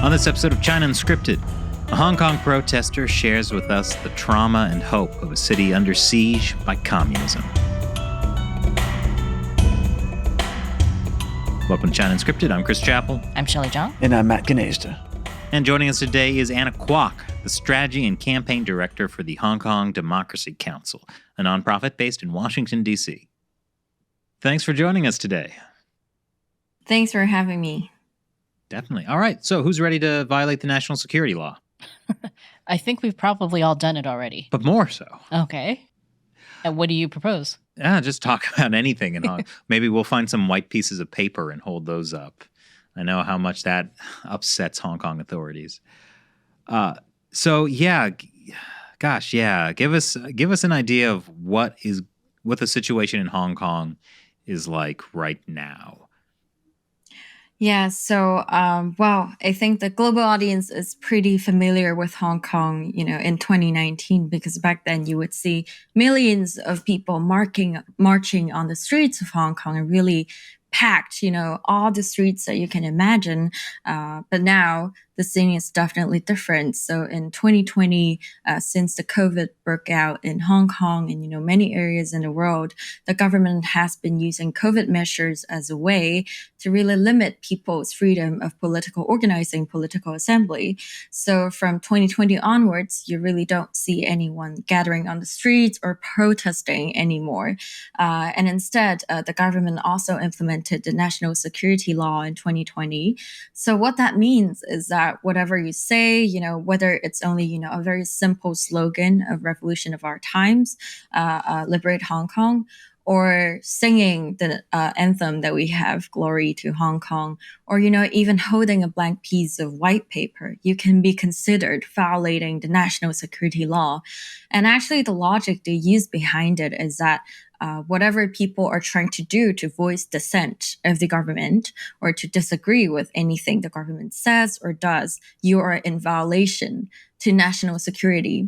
On this episode of China Unscripted, a Hong Kong protester shares with us the trauma and hope of a city under siege by communism. Welcome to China Unscripted. I'm Chris Chappell. I'm Shelley Zhang. And I'm Matt Gnezda. And joining us today is Anna Kwok, the Strategy and Campaign Director for the Hong Kong Democracy Council, a nonprofit based in Washington, D.C. Thanks for joining us today. Thanks for having me. Definitely. All right. So who's ready to violate the national security law? I think we've probably all done it already. But more so. Okay. And what do you propose? Just talk about anything. And maybe we'll find some white pieces of paper and hold those up. I know how much that upsets Hong Kong authorities. Give us an idea of what the situation in Hong Kong is like right now. Yeah, so, I think the global audience is pretty familiar with Hong Kong, in 2019, because back then you would see millions of people marching on the streets of Hong Kong and really packed, all the streets that you can imagine. But now the scene is definitely different. So in 2020, since the COVID broke out in Hong Kong and, many areas in the world, the government has been using COVID measures as a way to really limit people's freedom of political organizing, political assembly. So from 2020 onwards, you really don't see anyone gathering on the streets or protesting anymore. And instead, the government also implemented the national security law in 2020. So what that means is that whatever you say, whether it's only, a very simple slogan of revolution of our times, liberate Hong Kong, or singing the anthem that we have, Glory to Hong Kong, or, even holding a blank piece of white paper, you can be considered violating the national security law. And actually the logic they use behind it is that whatever people are trying to do to voice dissent of the government or to disagree with anything the government says or does, you are in violation to national security.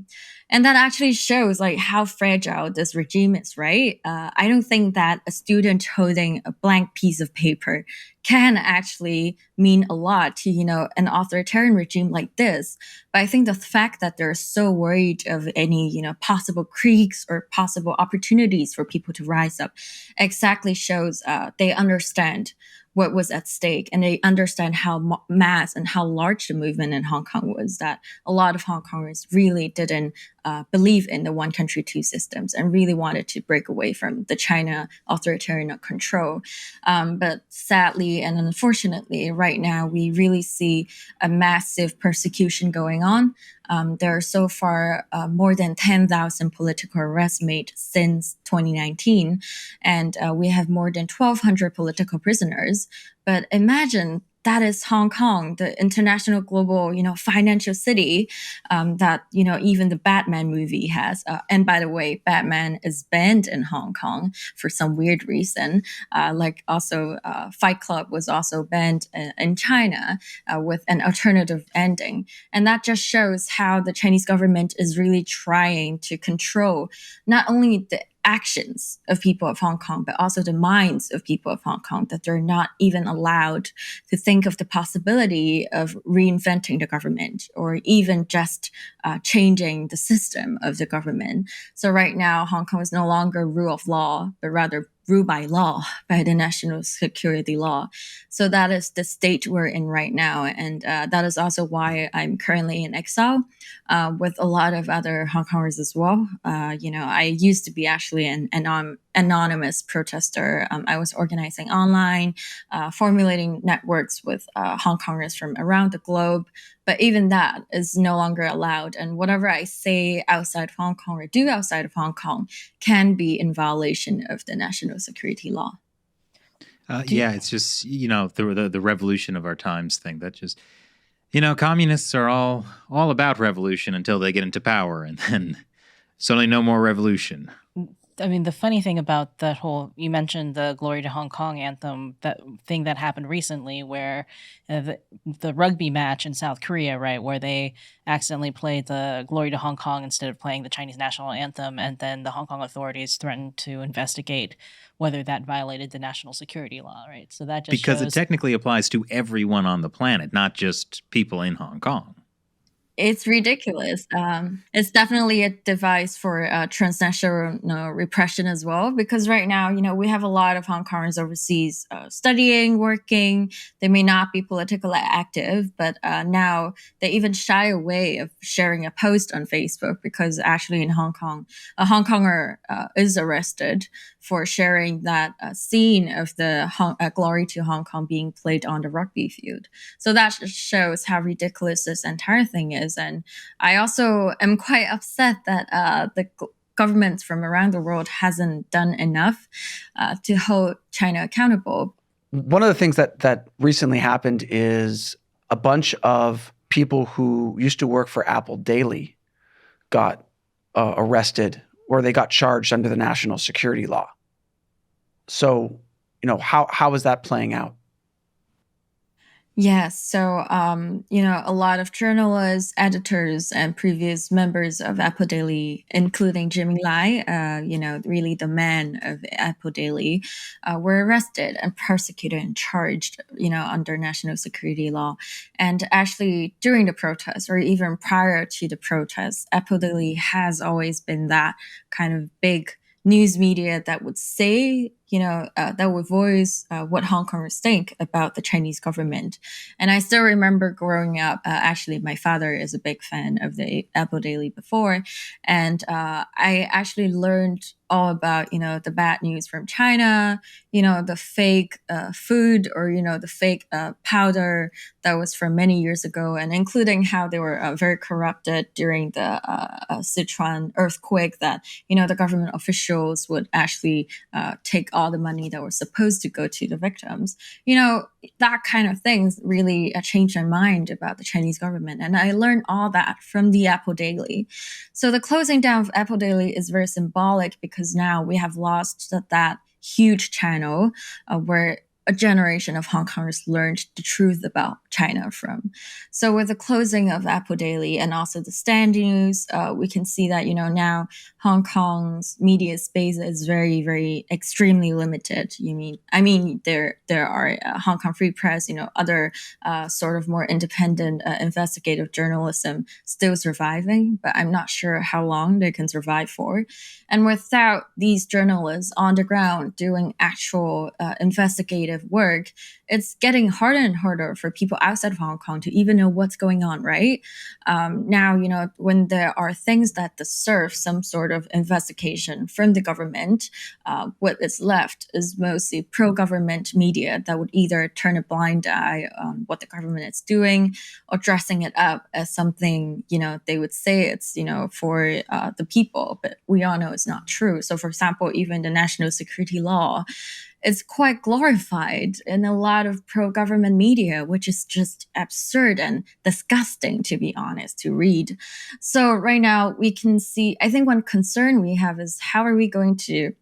And that actually shows how fragile this regime is, right? I don't think that a student holding a blank piece of paper can actually mean a lot to, an authoritarian regime like this. But I think the fact that they're so worried of any, possible creaks or possible opportunities for people to rise up exactly shows they understand what was at stake, and they understand how mass and how large the movement in Hong Kong was, that a lot of Hong Kongers really didn't believe in the one country, two systems and really wanted to break away from the China authoritarian control. But sadly and unfortunately, right now, we really see a massive persecution going on. There are so far more than 10,000 political arrests made since 2019, and we have more than 1,200 political prisoners. But imagine that is Hong Kong, the international global, financial city that, even the Batman movie has. And by the way, Batman is banned in Hong Kong for some weird reason. Fight Club was also banned in China with an alternative ending. And that just shows how the Chinese government is really trying to control not only the actions of people of Hong Kong, but also the minds of people of Hong Kong, that they're not even allowed to think of the possibility of reinventing the government or even just changing the system of the government. So right now, Hong Kong is no longer rule of law, but rather rule by law, by the national security law. So that is the state we're in right now. And that is also why I'm currently in exile with a lot of other Hong Kongers as well. I used to be actually an anonymous protester. I was organizing online, formulating networks with Hong Kongers from around the globe. But even that is no longer allowed. And whatever I say outside of Hong Kong or do outside of Hong Kong can be in violation of the national security law. It's just, the revolution of our times thing. That just, communists are all about revolution until they get into power. And then suddenly no more revolution. I mean, the funny thing about that whole, you mentioned the Glory to Hong Kong anthem, that thing that happened recently where the rugby match in South Korea, right, where they accidentally played the Glory to Hong Kong instead of playing the Chinese national anthem, and then the Hong Kong authorities threatened to investigate whether that violated the national security law, right? So that just Because it shows technically applies to everyone on the planet, not just people in Hong Kong. It's ridiculous. It's definitely a device for transnational repression as well. Because right now, we have a lot of Hong Kongers overseas studying, working. They may not be politically active, but now they even shy away of sharing a post on Facebook because actually in Hong Kong, a Hong Konger is arrested for sharing that scene of the Glory to Hong Kong being played on the rugby field. So that just shows how ridiculous this entire thing is. And I also am quite upset that the governments from around the world hasn't done enough to hold China accountable. One of the things that recently happened is a bunch of people who used to work for Apple Daily got arrested, or they got charged under the national security law. So, how is that playing out? Yes. So, a lot of journalists, editors, and previous members of Apple Daily, including Jimmy Lai, really the man of Apple Daily, were arrested and prosecuted and charged, under national security law. And actually, during the protests, or even prior to the protests, Apple Daily has always been that kind of big news media that would say, that would voice what Hong Kongers think about the Chinese government. And I still remember growing up, actually, my father is a big fan of the Apple Daily before. And I actually learned all about, the bad news from China, the fake food or, the fake powder that was from many years ago, and including how they were very corrupted during the Sichuan earthquake, that, the government officials would actually take all the money that was supposed to go to the victims. That kind of things really changed my mind about the Chinese government. And I learned all that from the Apple Daily. So the closing down of Apple Daily is very symbolic because now we have lost that huge channel where a generation of Hong Kongers learned the truth about China from. So with the closing of Apple Daily and also the Stand News, we can see that, now Hong Kong's media space is very, very extremely limited. I mean, there are Hong Kong Free Press, other sort of more independent investigative journalism still surviving, but I'm not sure how long they can survive for. And without these journalists on the ground doing actual investigative work, it's getting harder and harder for people outside of Hong Kong to even know what's going on, right? Now, when there are things that deserve some sort of investigation from the government, what is left is mostly pro-government media that would either turn a blind eye on what the government is doing or dressing it up as something, they would say it's, for the people, but we all know it's not true. So, for example, even the national security law, it's quite glorified in a lot of pro-government media, which is just absurd and disgusting, to be honest, to read. So right now we can see, I think one concern we have is how are we going to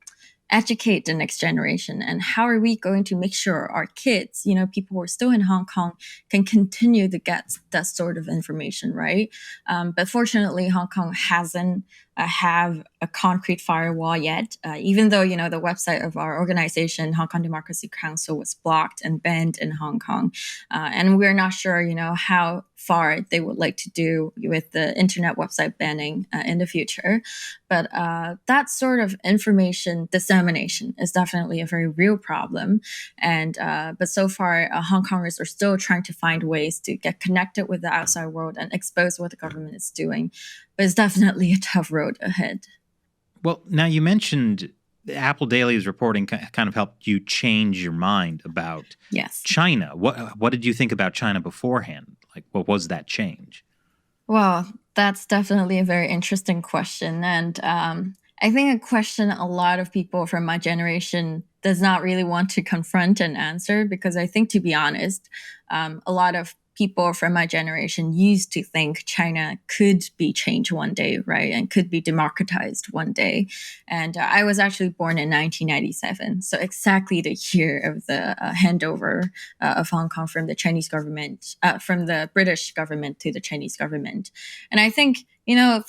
educate the next generation, and how are we going to make sure our kids, people who are still in Hong Kong, can continue to get that sort of information, right? But fortunately, Hong Kong hasn't have a concrete firewall yet, even though, the website of our organization, Hong Kong Democracy Council, was blocked and banned in Hong Kong. And we're not sure, how far they would like to do with the internet website banning in the future. But that sort of information dissemination is definitely a very real problem. And but so far, Hong Kongers are still trying to find ways to get connected with the outside world and expose what the government is doing. But it's definitely a tough road ahead. Well, now you mentioned Apple Daily's reporting kind of helped you change your mind about China. What did you think about China beforehand? Like, what was that change? Well, that's definitely a very interesting question. And I think a question a lot of people from my generation does not really want to confront and answer, because I think, to be honest, a lot of people from my generation used to think China could be changed one day, right? And could be democratized one day. And I was actually born in 1997. So exactly the year of the handover of Hong Kong from the Chinese government, from the British government to the Chinese government. And I think,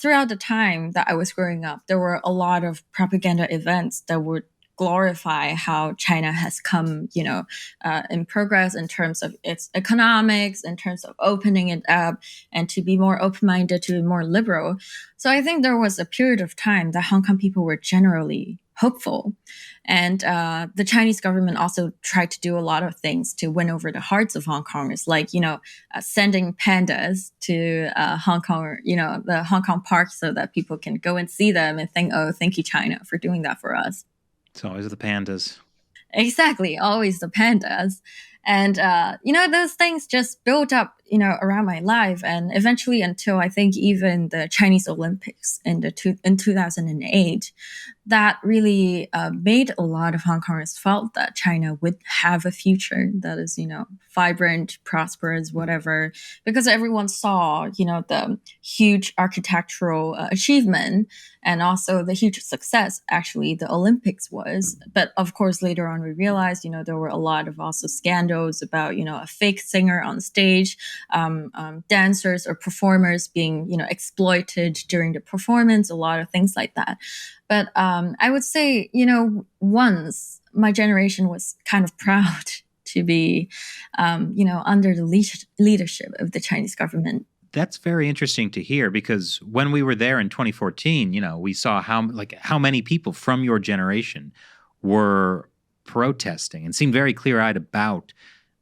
throughout the time that I was growing up, there were a lot of propaganda events that would glorify how China has come, in progress in terms of its economics, in terms of opening it up, and to be more open-minded, to be more liberal. So I think there was a period of time that Hong Kong people were generally hopeful. And the Chinese government also tried to do a lot of things to win over the hearts of Hong Kongers, like, sending pandas to Hong Kong, or, the Hong Kong park, so that people can go and see them and think, oh, thank you, China, for doing that for us. It's always the pandas. Exactly, always the pandas. And, those things just built up, around my life. And eventually, until I think even the Chinese Olympics in 2008, that really made a lot of Hong Kongers felt that China would have a future that is, vibrant, prosperous, whatever, because everyone saw, the huge architectural achievement and also the huge success actually the Olympics was. But of course, later on, we realized, there were a lot of also scandals about, a fake singer on stage, dancers or performers being, exploited during the performance, a lot of things like that. But I would say, once my generation was kind of proud to be, under the leadership of the Chinese government. That's very interesting to hear, because when we were there in 2014, we saw how many people from your generation were protesting and seemed very clear-eyed about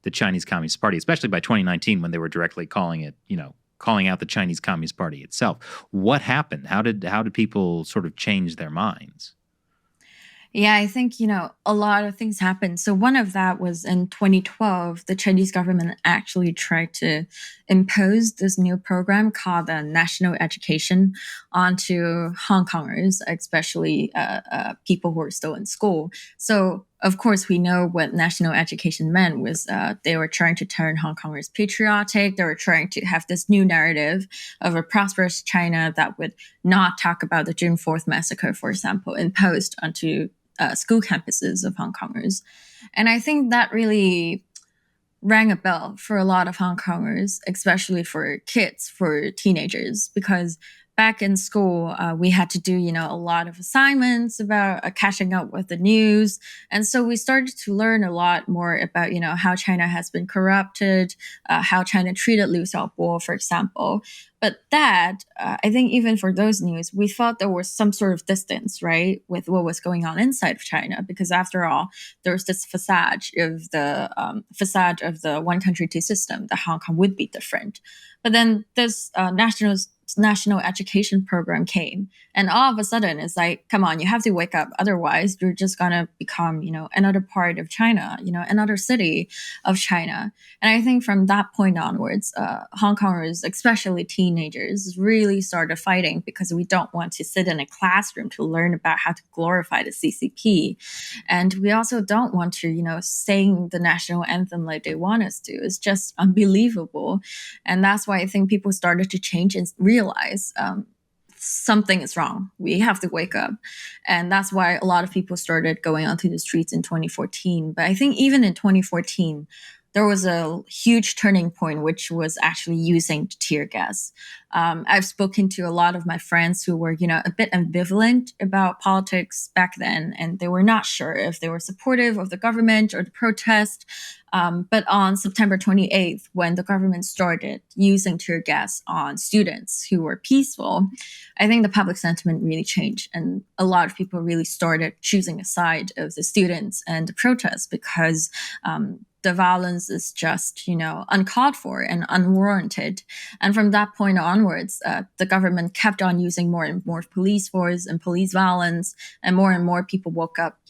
the Chinese Communist Party, especially by 2019 when they were directly calling out the Chinese Communist Party itself. What happened? How did people sort of change their minds? Yeah, I think, a lot of things happened. So one of that was in 2012, the Chinese government actually tried to impose this new program called National Education onto Hong Kongers, especially people who are still in school. So, of course, we know what national education meant was they were trying to turn Hong Kongers patriotic. They were trying to have this new narrative of a prosperous China that would not talk about the June 4th massacre, for example, imposed onto school campuses of Hong Kongers. And I think that really rang a bell for a lot of Hong Kongers, especially for kids, for teenagers, because back in school, we had to do, a lot of assignments about catching up with the news. And so we started to learn a lot more about, how China has been corrupted, how China treated Liu Xiaobo, for example. But that, I think even for those news, we thought there was some sort of distance, right, with what was going on inside of China, because after all, there was this facade of the one country, two system, that Hong Kong would be different. But then this national education program came, and all of a sudden it's like, come on, you have to wake up, otherwise you're just gonna become, another part of China, another city of China. And I think from that point onwards, Hong Kongers, especially teenagers, really started fighting, because we don't want to sit in a classroom to learn about how to glorify the CCP, and we also don't want to sing the national anthem like they want us to. It's just unbelievable. And that's why I think people started to change and realize something is wrong. We have to wake up. And that's why a lot of people started going onto the streets in 2014. But I think even in 2014, there was a huge turning point, which was actually using tear gas. I've spoken to a lot of my friends who were, a bit ambivalent about politics back then, and they were not sure if they were supportive of the government or the protest. But on September 28th, when the government started using tear gas on students who were peaceful, I think the public sentiment really changed. And a lot of people really started choosing a side of the students and the protests, because the violence is just, uncalled for and unwarranted. And from that point onwards, the government kept on using more and more police force and police violence, and more people woke up,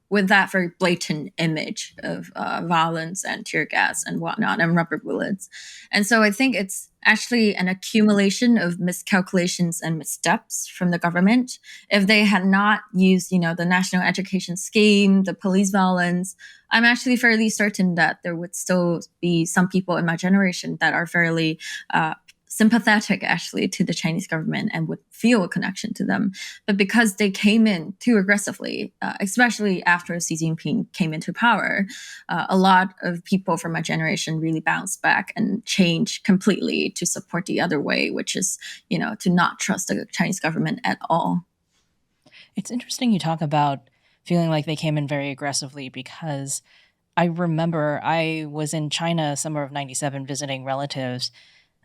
with that very blatant image of violence and tear gas and whatnot and rubber bullets. And so I think it's actually an accumulation of miscalculations and missteps from the government. If they had not used, the national education scheme, the police violence, I'm actually fairly certain that there would still be some people in my generation that are fairly sympathetic actually to the Chinese government and would feel a connection to them. But because they came in too aggressively, especially after Xi Jinping came into power, a lot of people from my generation really bounced back and changed completely to support the other way, which is, to not trust the Chinese government at all. It's interesting you talk about feeling like they came in very aggressively, because I remember I was in China summer of 97 visiting relatives,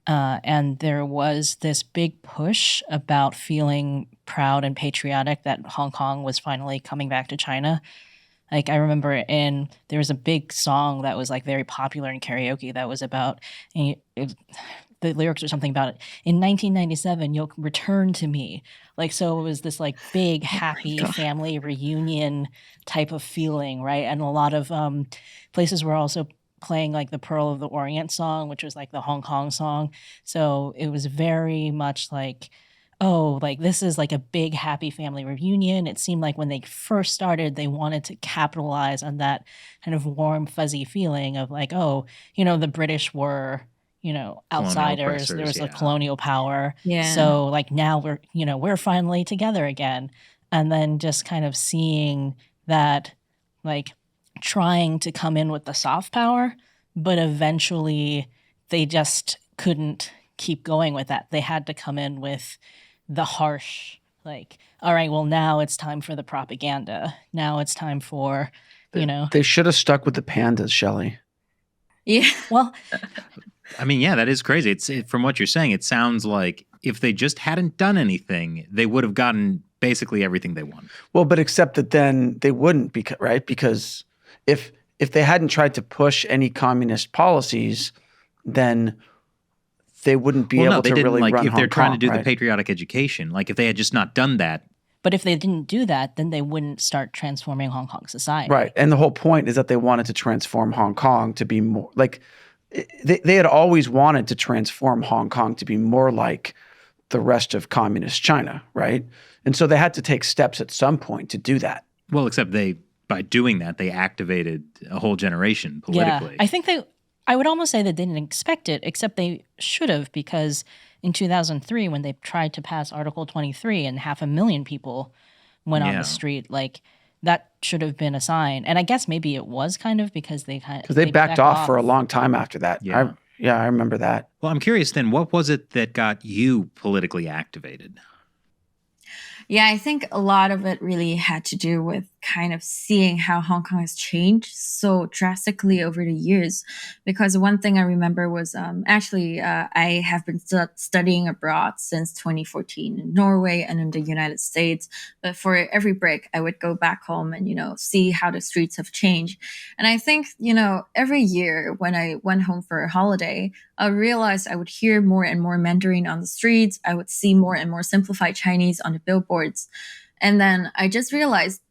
and there was this big push about feeling proud and patriotic that Hong Kong was finally coming back to China. Like, I remember there was a big song that was like very popular in karaoke that was about, the lyrics or something about it. In 1997, you'll return to me. Like, so it was this like big, happy family reunion type of feeling, right? And a lot of places were also playing like the Pearl of the Orient song, which was like the Hong Kong song. So it was very much like, oh, like this is like a big, happy family reunion. It seemed like when they first started, they wanted to capitalize on that kind of warm, fuzzy feeling of like, oh, the British were outsiders. There was a colonial power. Yeah. So like now we're finally together again. And then just kind of seeing that, like trying to come in with the soft power, but eventually they just couldn't keep going with that. They had to come in with the harsh, like, all right, well, now it's time for the propaganda. Now it's time for, They should have stuck with the pandas, Shelley. Yeah. Well, I mean, yeah, that is crazy. From what you're saying, it sounds like if they just hadn't done anything, they would have gotten basically everything they want. Well, but except that then they wouldn't, right? Because if they hadn't tried to push any communist policies, then they wouldn't be able to really run Hong Kong. If they're trying to do the patriotic education, like if they had just not done that. But if they didn't do that, then they wouldn't start transforming Hong Kong society. Right. And the whole point is that they wanted to transform Hong Kong to be more like they had always wanted to transform Hong Kong to be more like the rest of communist China, right? And so they had to take steps at some point to do that. Well, except by doing that, they activated a whole generation politically. Yeah, I think I would almost say that they didn't expect it, except they should have, because in 2003, when they tried to pass Article 23 and 500,000 people went on the street, like that should have been a sign. And I guess maybe it was kind of because they backed off for a long time after that. Yeah. I remember that. Well, I'm curious then, what was it that got you politically activated? Yeah, I think a lot of it really had to do with kind of seeing how Hong Kong has changed so drastically over the years. Because one thing I remember was I have been studying abroad since 2014 in Norway and in the United States. But for every break, I would go back home and, see how the streets have changed. And I think, every year when I went home for a holiday, I realized I would hear more and more Mandarin on the streets. I would see more and more simplified Chinese on the billboards. And then I just realized,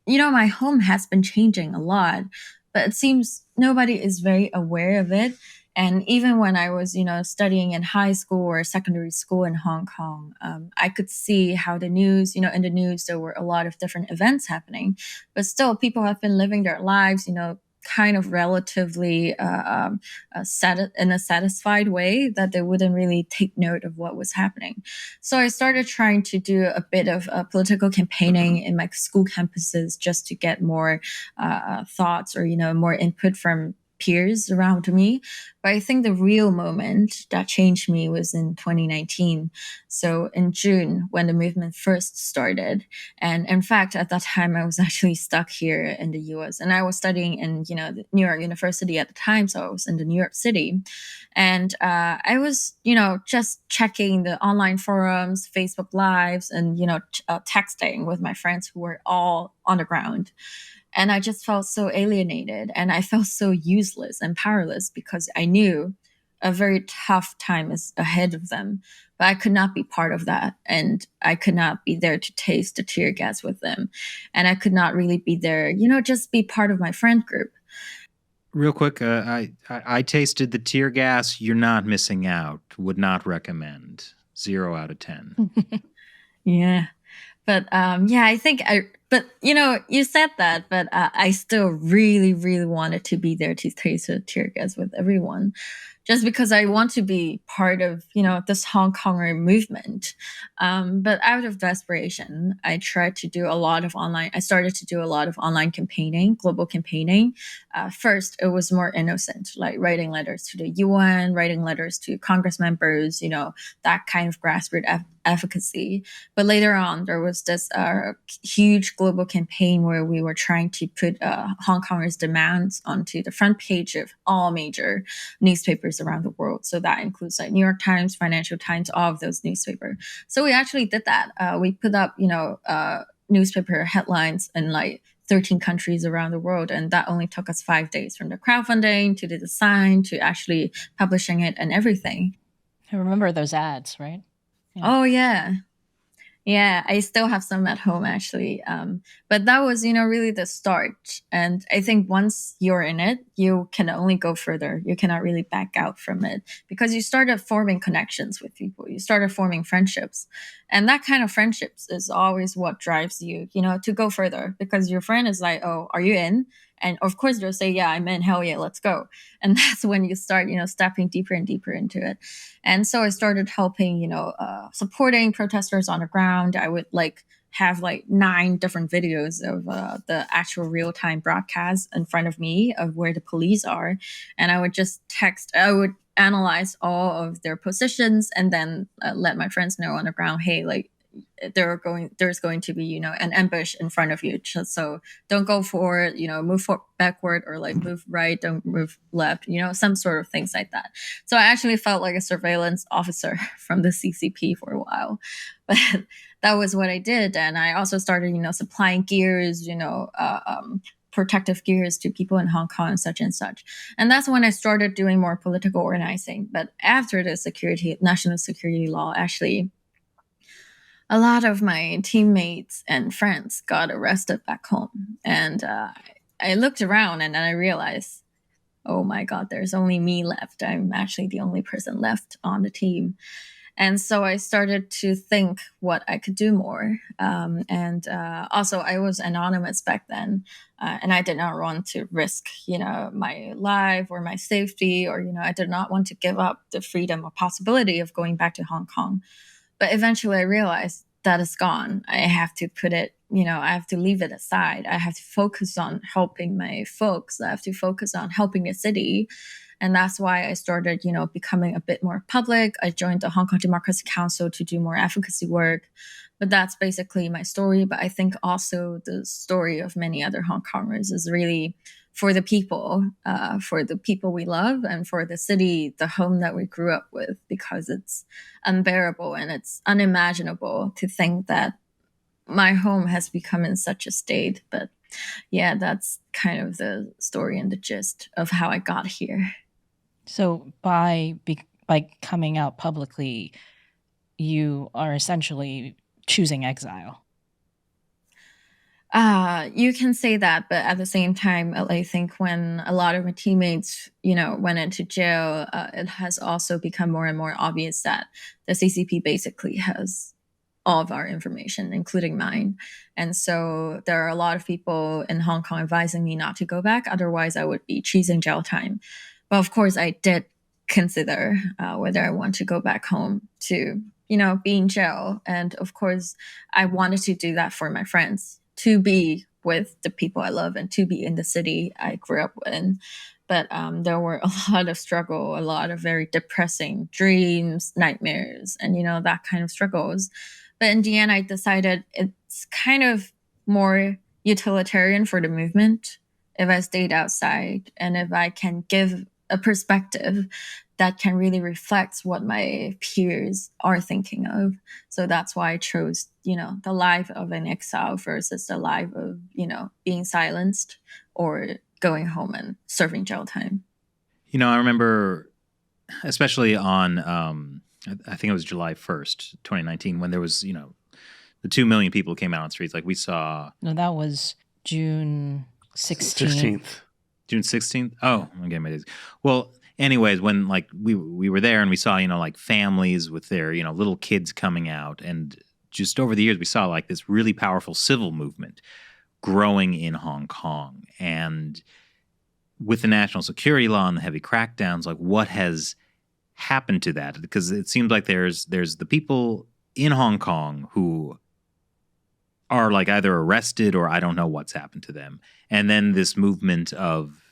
my home has been changing a lot, but it seems nobody is very aware of it. And even when I was, studying in high school or secondary school in Hong Kong, I could see how the news, in the news, there were a lot of different events happening, but still people have been living their lives, kind of relatively in a satisfied way that they wouldn't really take note of what was happening. So I started trying to do a bit of political campaigning in my school campuses just to get more thoughts or, more input from peers around me. But I think the real moment that changed me was in 2019. So in June, when the movement first started. And in fact, at that time, I was actually stuck here in the US. And I was studying in, New York University at the time. So I was in the New York City. And I was, just checking the online forums, Facebook Lives, and, texting with my friends who were all on the ground. And I just felt so alienated and I felt so useless and powerless because I knew a very tough time is ahead of them, but I could not be part of that. And I could not be there to taste the tear gas with them. And I could not really be there, just be part of my friend group. Real quick, I tasted the tear gas. You're not missing out. Would not recommend. 0 out of 10. Yeah. But yeah, I think but you said that, but I still really, really wanted to be there to taste the tear gas with everyone, just because I want to be part of this Hong Konger movement. But out of desperation, I tried to do a lot of online. I started to do a lot of online campaigning, global campaigning. First, it was more innocent, like writing letters to the UN, writing letters to Congress members, that kind of grassroots efficacy. But later on, there was this huge global campaign where we were trying to put Hong Kongers' demands onto the front page of all major newspapers around the world. So that includes like New York Times, Financial Times, all of those newspapers. So we actually did that. We put up, newspaper headlines in like 13 countries around the world. And that only took us 5 days, from the crowdfunding to the design to actually publishing it and everything. I remember those ads, right? Yeah. Oh, yeah. Yeah, I still have some at home, actually. But that was, really the start. And I think once you're in it, you can only go further. You cannot really back out from it, because you started forming connections with people. You started forming friendships. And that kind of friendships is always what drives you, to go further, because your friend is like, oh, are you in? And of course, they'll say, yeah, I'm in. Hell yeah, let's go. And that's when you start, stepping deeper and deeper into it. And so I started helping, supporting protesters on the ground. I would have 9 different videos of the actual real-time broadcast in front of me of where the police are. And I would analyze all of their positions and then let my friends know on the ground, hey, there's going to be an ambush in front of you, so don't go forward, move backward, or move right, don't move left, some sort of things like that. So I actually felt like a surveillance officer from the CCP for a while, but that was what I did. And I also started supplying gears, protective gears to people in Hong Kong, and such. And that's when I started doing more political organizing. But after the national security law, actually, a lot of my teammates and friends got arrested back home. And I looked around and then I realized, oh my God, there's only me left. I'm actually the only person left on the team. And so I started to think what I could do more. Also, I was anonymous back then. And I did not want to risk, my life or my safety, or, I did not want to give up the freedom or possibility of going back to Hong Kong. But eventually I realized that is gone. I have to put it, I have to leave it aside. I have to focus on helping my folks. I have to focus on helping the city. And that's why I started, becoming a bit more public. I joined the Hong Kong Democracy Council to do more advocacy work. But that's basically my story. But I think also the story of many other Hong Kongers is really for the people we love, and for the city, the home that we grew up with, because it's unbearable and it's unimaginable to think that my home has become in such a state. But yeah, that's kind of the story and the gist of how I got here. So by coming out publicly, you are essentially choosing exile. You can say that, but at the same time, I think when a lot of my teammates, went into jail, it has also become more and more obvious that the CCP basically has all of our information, including mine. And so there are a lot of people in Hong Kong advising me not to go back. Otherwise, I would be choosing jail time. But of course, I did consider whether I want to go back home to, be in jail. And of course, I wanted to do that for my friends, to be with the people I love and to be in the city I grew up in. But there were a lot of struggle, a lot of very depressing dreams, nightmares, and, that kind of struggles. But in the end, I decided it's kind of more utilitarian for the movement if I stayed outside, and if I can give a perspective that can really reflect what my peers are thinking of. So that's why I chose, the life of an exile versus the life of, being silenced or going home and serving jail time. I remember, especially on, I think it was July 1st, 2019, when there was, the 2 million people came out on streets. Like we saw. No, that was June 16th. June 16th? Oh, I'm getting my days. Well, anyways, when we were there and we saw, families with their, little kids coming out and just over the years, we saw like this really powerful civil movement growing in Hong Kong. And with the national security law and the heavy crackdowns, like what has happened to that? Because it seems like there's the people in Hong Kong who are like either arrested or I don't know what's happened to them. And then this movement of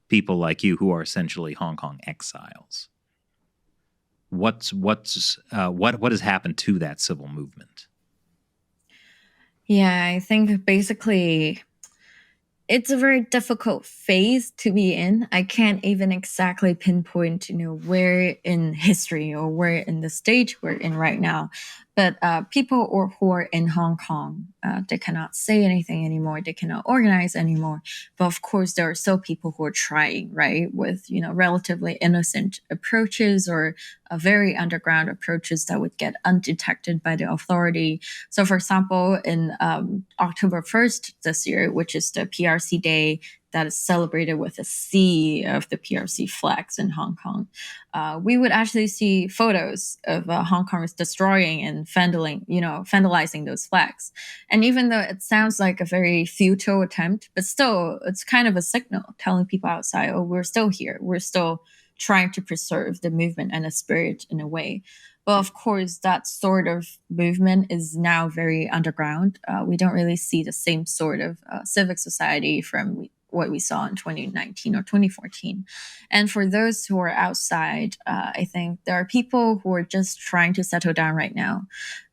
people like you who are essentially Hong Kong exiles. What has happened to that civil movement? Yeah, I think basically it's a very difficult phase to be in. I can't even exactly pinpoint, where in history or where in the stage we're in right now. But people who are in Hong Kong, they cannot say anything anymore. They cannot organize anymore. But of course, there are still people who are trying, right, with relatively innocent approaches or very underground approaches that would get undetected by the authority. So, for example, in October 1st this year, which is the PRC Day, that is celebrated with a sea of the PRC flags in Hong Kong. We would actually see photos of Hong Kongers destroying and vandalizing those flags. And even though it sounds like a very futile attempt, but still, it's kind of a signal telling people outside, oh, we're still here. We're still trying to preserve the movement and the spirit in a way. But of course, that sort of movement is now very underground. We don't really see the same sort of civic society from what we saw in 2019 or 2014. And for those who are outside, I think there are people who are just trying to settle down right now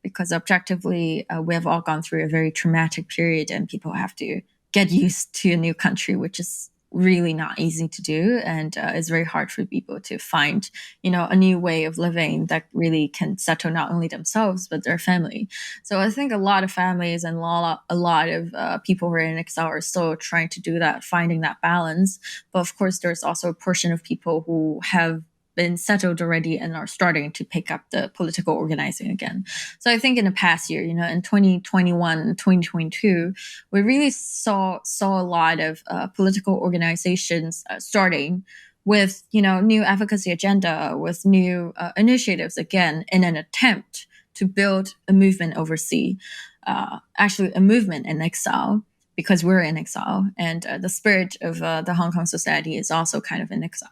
because objectively, we have all gone through a very traumatic period and people have to get used to a new country, which is really not easy to do. And it's very hard for people to find, a new way of living that really can settle not only themselves, but their family. So I think a lot of families and a lot of people who are in exile are still trying to do that, finding that balance. But of course, there's also a portion of people who have been settled already and are starting to pick up the political organizing again. So I think in the past year, in 2021 and 2022, we really saw a lot of political organizations starting with, new advocacy agenda, with new initiatives, again, in an attempt to build a movement overseas, actually a movement in exile, because we're in exile. And the spirit of the Hong Kong society is also kind of in exile.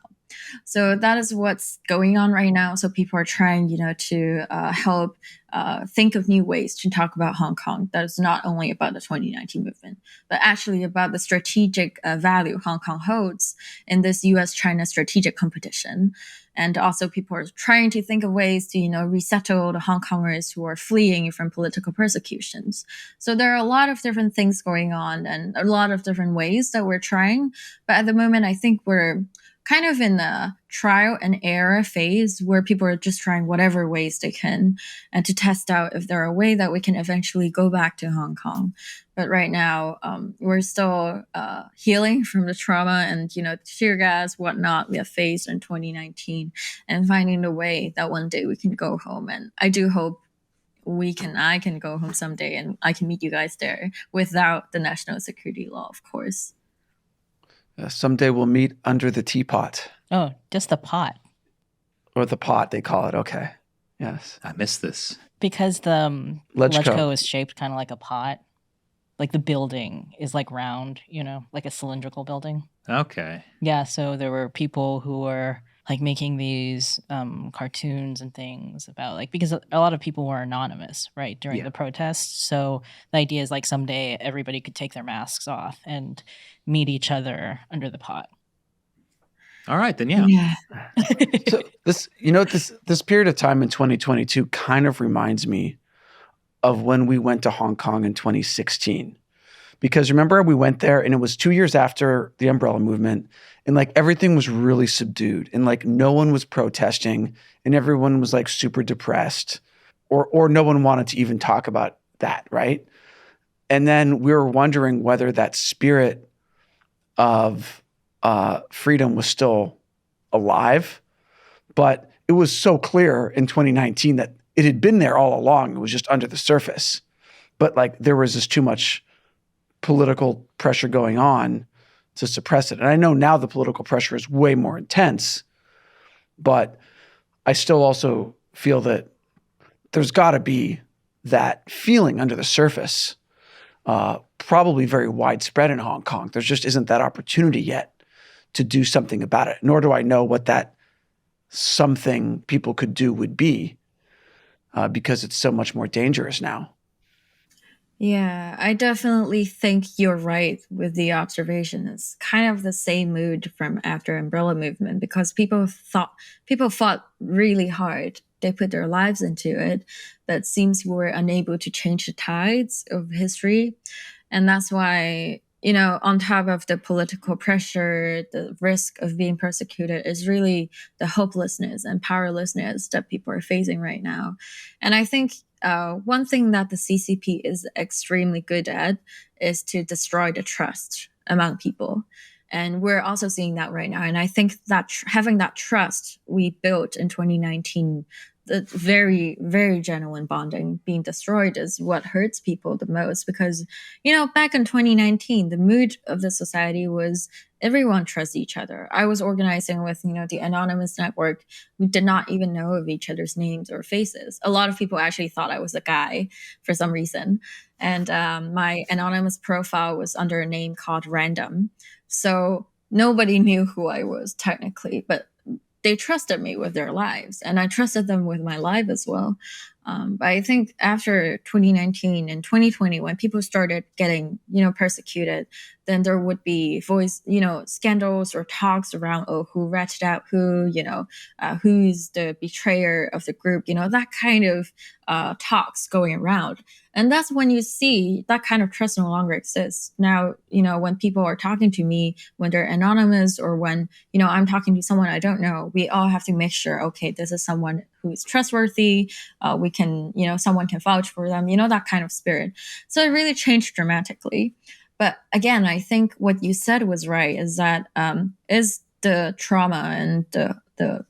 So that is what's going on right now. So people are trying, to help think of new ways to talk about Hong Kong. That is not only about the 2019 movement, but actually about the strategic value Hong Kong holds in this U.S.-China strategic competition. And also people are trying to think of ways to, resettle the Hong Kongers who are fleeing from political persecutions. So there are a lot of different things going on and a lot of different ways that we're trying. But at the moment, I think we're kind of in the trial and error phase where people are just trying whatever ways they can and to test out if there are a way that we can eventually go back to Hong Kong. But right now, we're still healing from the trauma and, tear gas, whatnot we have faced in 2019 and finding the way that one day we can go home. And I do hope I can go home someday and I can meet you guys there without the national security law, of course. Someday we'll meet under the teapot. Oh, just the pot. Or the pot, they call it. Okay. Yes. I missed this. Because the Lechko. Lechko is shaped kind of like a pot. Like the building is like round, like a cylindrical building. Okay. Yeah, so there were people who were like making these cartoons and things about because a lot of people were anonymous, right, during the protests. So the idea is like someday everybody could take their masks off and meet each other under the pot. All right, then, yeah. So this period of time in 2022 kind of reminds me of when we went to Hong Kong in 2016. Because remember, we went there and it was 2 years after the umbrella movement and everything was really subdued and no one was protesting and everyone was super depressed or no one wanted to even talk about that, right? And then we were wondering whether that spirit of freedom was still alive. But it was so clear in 2019 that it had been there all along. It was just under the surface. But there was just too much political pressure going on to suppress it. And I know now the political pressure is way more intense, but I still also feel that there's got to be that feeling under the surface, probably very widespread in Hong Kong. There just isn't that opportunity yet to do something about it, nor do I know what that something people could do would be, because it's so much more dangerous now. Yeah, I definitely think you're right with the observation. It's kind of the same mood from after Umbrella Movement, because people fought really hard. They put their lives into it, but it seems we were unable to change the tides of history. And that's why, on top of the political pressure, the risk of being persecuted is really the hopelessness and powerlessness that people are facing right now. And I think one thing that the CCP is extremely good at is to destroy the trust among people. And we're also seeing that right now. And I think that having that trust we built in 2019, the very, very genuine bonding being destroyed is what hurts people the most. Because, back in 2019, the mood of the society was everyone trusts each other. I was organizing with, the Anonymous Network. We did not even know of each other's names or faces. A lot of people actually thought I was a guy for some reason. And my Anonymous profile was under a name called Random. So nobody knew who I was technically, but they trusted me with their lives, and I trusted them with my life as well. But I think after 2019 and 2020, when people started getting, persecuted, then there would be scandals or talks around, who ratcheted out who, who's the betrayer of the group, that kind of talks going around. And that's when you see that kind of trust no longer exists. Now, when people are talking to me, when they're anonymous, or when, I'm talking to someone I don't know, we all have to make sure, okay, this is someone who's trustworthy. We can, someone can vouch for them, that kind of spirit. So it really changed dramatically. But again, I think what you said was right, is that is the trauma and the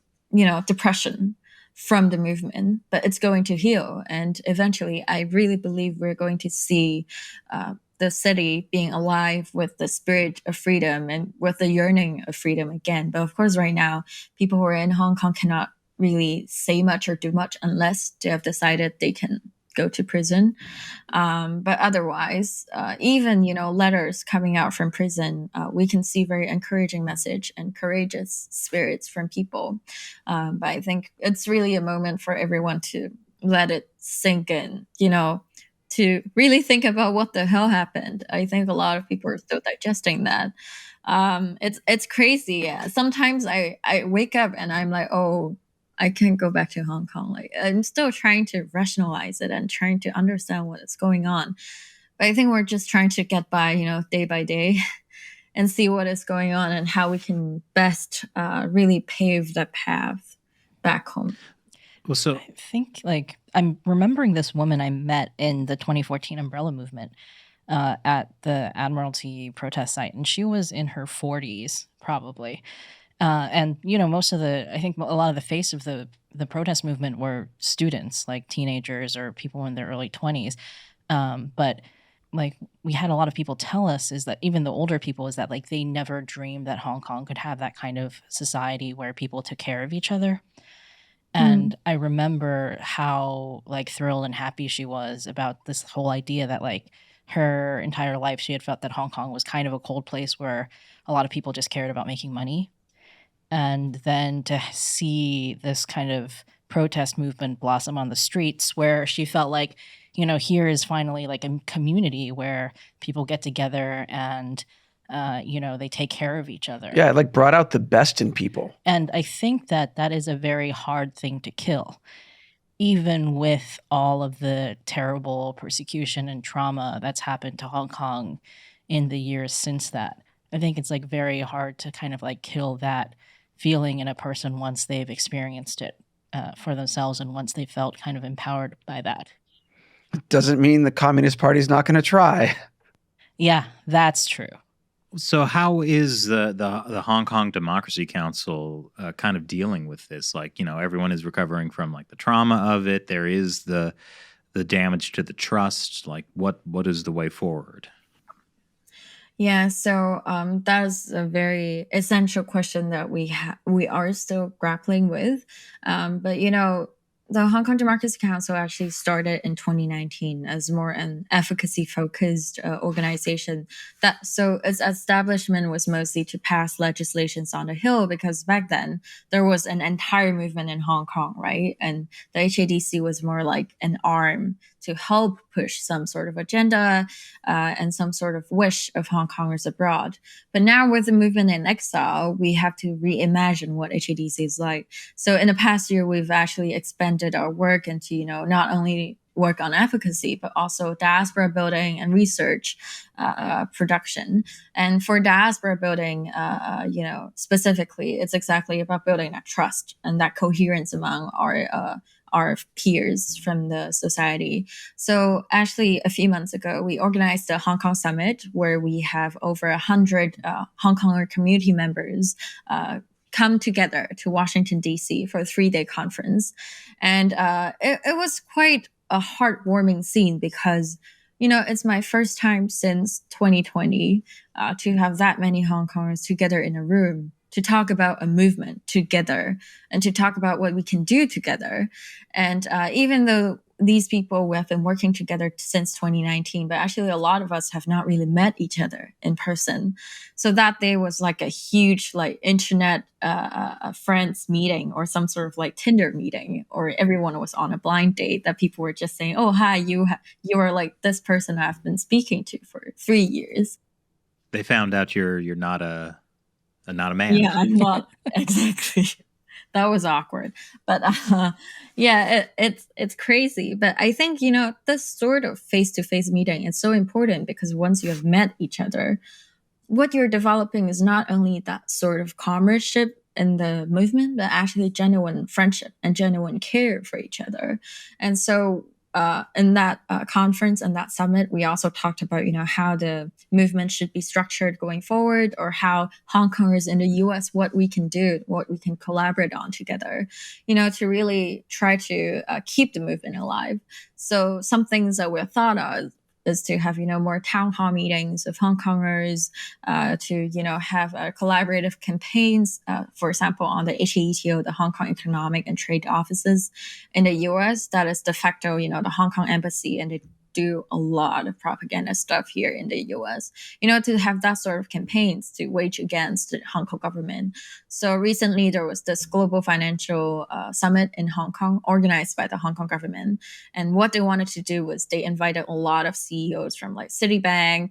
depression from the movement, but it's going to heal. And eventually, I really believe we're going to see the city being alive with the spirit of freedom and with the yearning of freedom again. But of course, right now, people who are in Hong Kong cannot really say much or do much unless they have decided they can go to prison. But otherwise, even, letters coming out from prison, we can see very encouraging message and courageous spirits from people. But I think it's really a moment for everyone to let it sink in, to really think about what the hell happened. I think a lot of people are still digesting that. It's crazy. Yeah. Sometimes I wake up and I'm like, oh, I can't go back to Hong Kong. Like, I'm still trying to rationalize it and trying to understand what is going on. But I think we're just trying to get by, day by day and see what is going on and how we can best really pave the path back home. Well, so I think, I'm remembering this woman I met in the 2014 Umbrella Movement at the Admiralty protest site, and she was in her 40s, probably. And I think a lot of the face of the protest movement were students, like teenagers or people in their early 20s. But we had a lot of people tell us is that even the older people is that they never dreamed that Hong Kong could have that kind of society where people took care of each other. And I remember how thrilled and happy she was about this whole idea that her entire life she had felt that Hong Kong was kind of a cold place where a lot of people just cared about making money. And then to see this kind of protest movement blossom on the streets where she felt here is finally a community where people get together and, they take care of each other. Yeah, it brought out the best in people. And I think that is a very hard thing to kill, even with all of the terrible persecution and trauma that's happened to Hong Kong in the years since that. I think it's very hard to kind of kill that feeling in a person once they've experienced it for themselves and once they felt kind of empowered by that. Doesn't mean the Communist Party's not going to try. Yeah, that's true. So how is the Hong Kong Democracy Council kind of dealing with this? Everyone is recovering from the trauma of it. There is the damage to the trust. What is the way forward? Yeah, so that's a very essential question that we are still grappling with. But the Hong Kong Democracy Council actually started in 2019 as more an advocacy-focused organization. So its establishment was mostly to pass legislations on the Hill, because back then there was an entire movement in Hong Kong, right? And the HADC was more like an arm to help push some sort of agenda and some sort of wish of Hong Kongers abroad. But now with the movement in exile, we have to reimagine what HADC is like. So in the past year, we've actually expanded our work into, not only work on advocacy, but also diaspora building and research production. And for diaspora building, specifically, it's exactly about building that trust and that coherence among our peers from the society. So actually, a few months ago, we organized the Hong Kong Summit, where we have over 100 Hong Konger community members come together to Washington, D.C. for a 3-day conference. And it was quite a heartwarming scene, because it's my first time since 2020 to have that many Hong Kongers together in a room to talk about a movement together and to talk about what we can do together. And even though these people, we have been working together since 2019, but actually a lot of us have not really met each other in person. So that day was like a huge internet friends meeting, or some sort of Tinder meeting, or everyone was on a blind date that people were just saying, oh, hi, you are like this person I've been speaking to for 3 years. They found out you're not a man. Yeah, I'm not exactly. That was awkward, but it's crazy. But I think this sort of face-to-face meeting is so important, because once you have met each other, what you're developing is not only that sort of comradeship in the movement, but actually genuine friendship and genuine care for each other. And so in that conference and that summit, we also talked about, how the movement should be structured going forward, or how Hong Kongers in the US, what we can do, what we can collaborate on together, to really try to keep the movement alive. So some things that we're thought of is to have, more town hall meetings of Hong Kongers, to, have collaborative campaigns, for example, on the HAETO, the Hong Kong Economic and Trade Offices in the US, that is de facto, the Hong Kong embassy, and they do a lot of propaganda stuff here in the US, to have that sort of campaigns to wage against the Hong Kong government. So recently there was this global financial summit in Hong Kong organized by the Hong Kong government. And what they wanted to do was they invited a lot of CEOs from Citibank,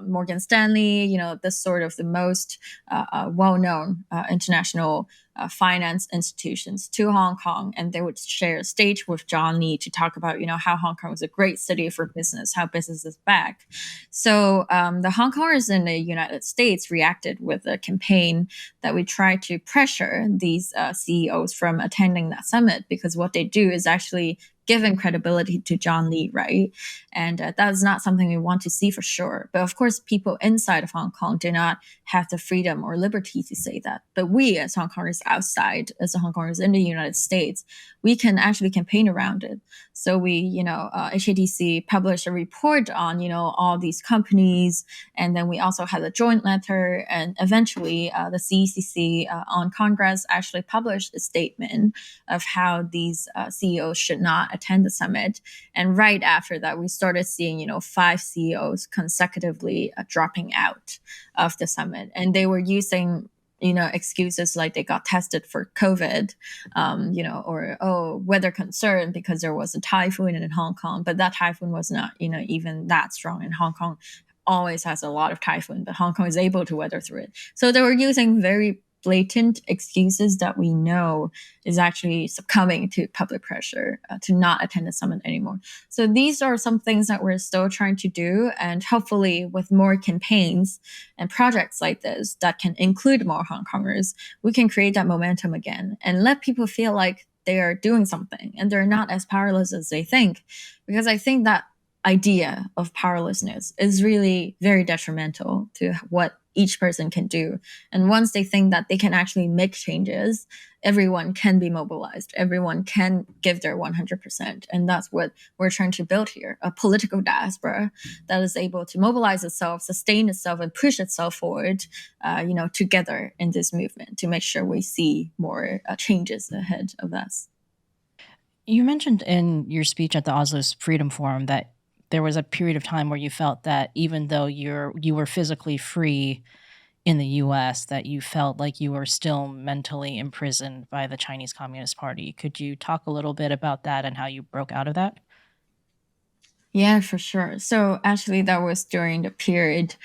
Morgan Stanley, this sort of the most well-known international finance institutions to Hong Kong, and they would share a stage with John Lee to talk about, how Hong Kong was a great city for business, how business is back. So the Hong Kongers in the United States reacted with a campaign that we tried to pressure these CEOs from attending that summit, because what they do is actually given credibility to John Lee, right? And that is not something we want to see for sure. But of course, people inside of Hong Kong do not have the freedom or liberty to say that. But we, as Hong Kongers outside, as Hong Kongers in the United States, we can actually campaign around it. So we, HADC published a report on, all these companies. And then we also had a joint letter. And eventually the CECC on Congress actually published a statement of how these CEOs should not attend the summit. And right after that, we started seeing, 5 CEOs consecutively dropping out of the summit. And they were using, excuses like they got tested for COVID, or weather concern because there was a typhoon in Hong Kong. But that typhoon was not, even that strong. And Hong Kong always has a lot of typhoon, but Hong Kong is able to weather through it. So they were using very blatant excuses that we know is actually succumbing to public pressure to not attend the summit anymore. So these are some things that we're still trying to do. And hopefully with more campaigns and projects like this that can include more Hong Kongers, we can create that momentum again and let people feel like they are doing something and they're not as powerless as they think. Because I think that idea of powerlessness is really very detrimental to what each person can do. And once they think that they can actually make changes, everyone can be mobilized. Everyone can give their 100%. And that's what we're trying to build here, a political diaspora that is able to mobilize itself, sustain itself, and push itself forward, together in this movement to make sure we see more changes ahead of us. You mentioned in your speech at the Oslo Freedom Forum that there was a period of time where you felt that even though you were physically free in the US, that you felt like you were still mentally imprisoned by the Chinese Communist Party. Could you talk a little bit about that and how you broke out of that? Yeah, for sure. So actually, that was during the period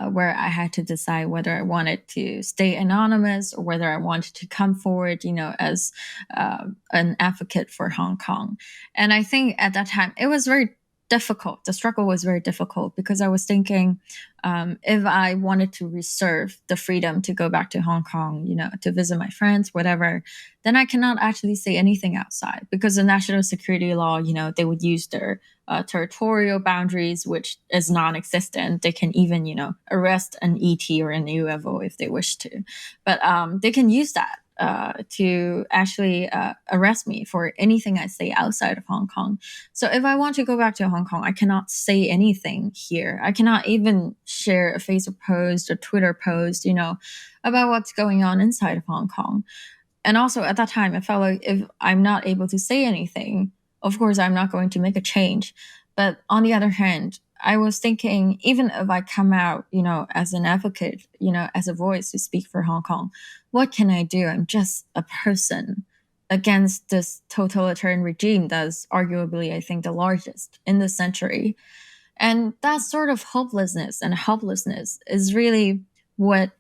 where I had to decide whether I wanted to stay anonymous or whether I wanted to come forward, as an advocate for Hong Kong. And I think at that time it was very difficult. The struggle was very difficult because I was thinking, if I wanted to reserve the freedom to go back to Hong Kong, to visit my friends, whatever, then I cannot actually say anything outside because the national security law, they would use their territorial boundaries, which is non-existent. They can even, arrest an ET or an UFO if they wish to, but they can use that to actually arrest me for anything I say outside of Hong Kong. So if I want to go back to Hong Kong, I cannot say anything here. I cannot even share a Facebook post or Twitter post, about what's going on inside of Hong Kong. And also at that time, I felt like if I'm not able to say anything, of course, I'm not going to make a change. But on the other hand, I was thinking, even if I come out, as an advocate, as a voice to speak for Hong Kong, what can I do? I'm just a person against this totalitarian regime that's arguably, I think, the largest in this century. And that sort of hopelessness and helplessness is really what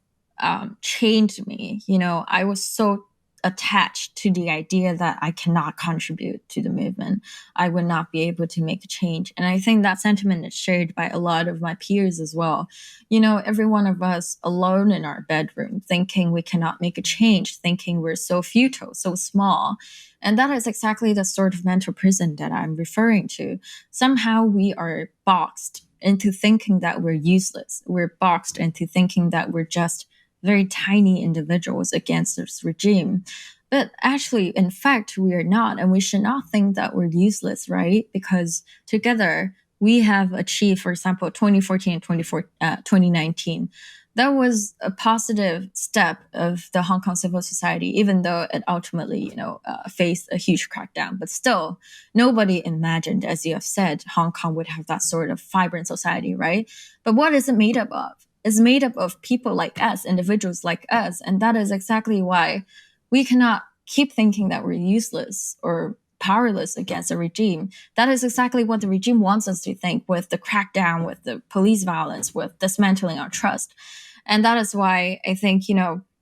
changed me. I was so attached to the idea that I cannot contribute to the movement. I would not be able to make a change. And I think that sentiment is shared by a lot of my peers as well. Every one of us alone in our bedroom, thinking we cannot make a change, thinking we're so futile, so small. And that is exactly the sort of mental prison that I'm referring to. Somehow we are boxed into thinking that we're useless. We're boxed into thinking that we're just very tiny individuals against this regime. But actually, in fact, we are not. And we should not think that we're useless, right? Because together we have achieved, for example, 2014 and 2019. That was a positive step of the Hong Kong civil society, even though it ultimately, faced a huge crackdown. But still, nobody imagined, as you have said, Hong Kong would have that sort of vibrant society, right? But what is it made up of? It's made up of people like us, individuals like us. And that is exactly why we cannot keep thinking that we're useless or powerless against a regime. That is exactly what the regime wants us to think with the crackdown, with the police violence, with dismantling our trust. And that is why I think,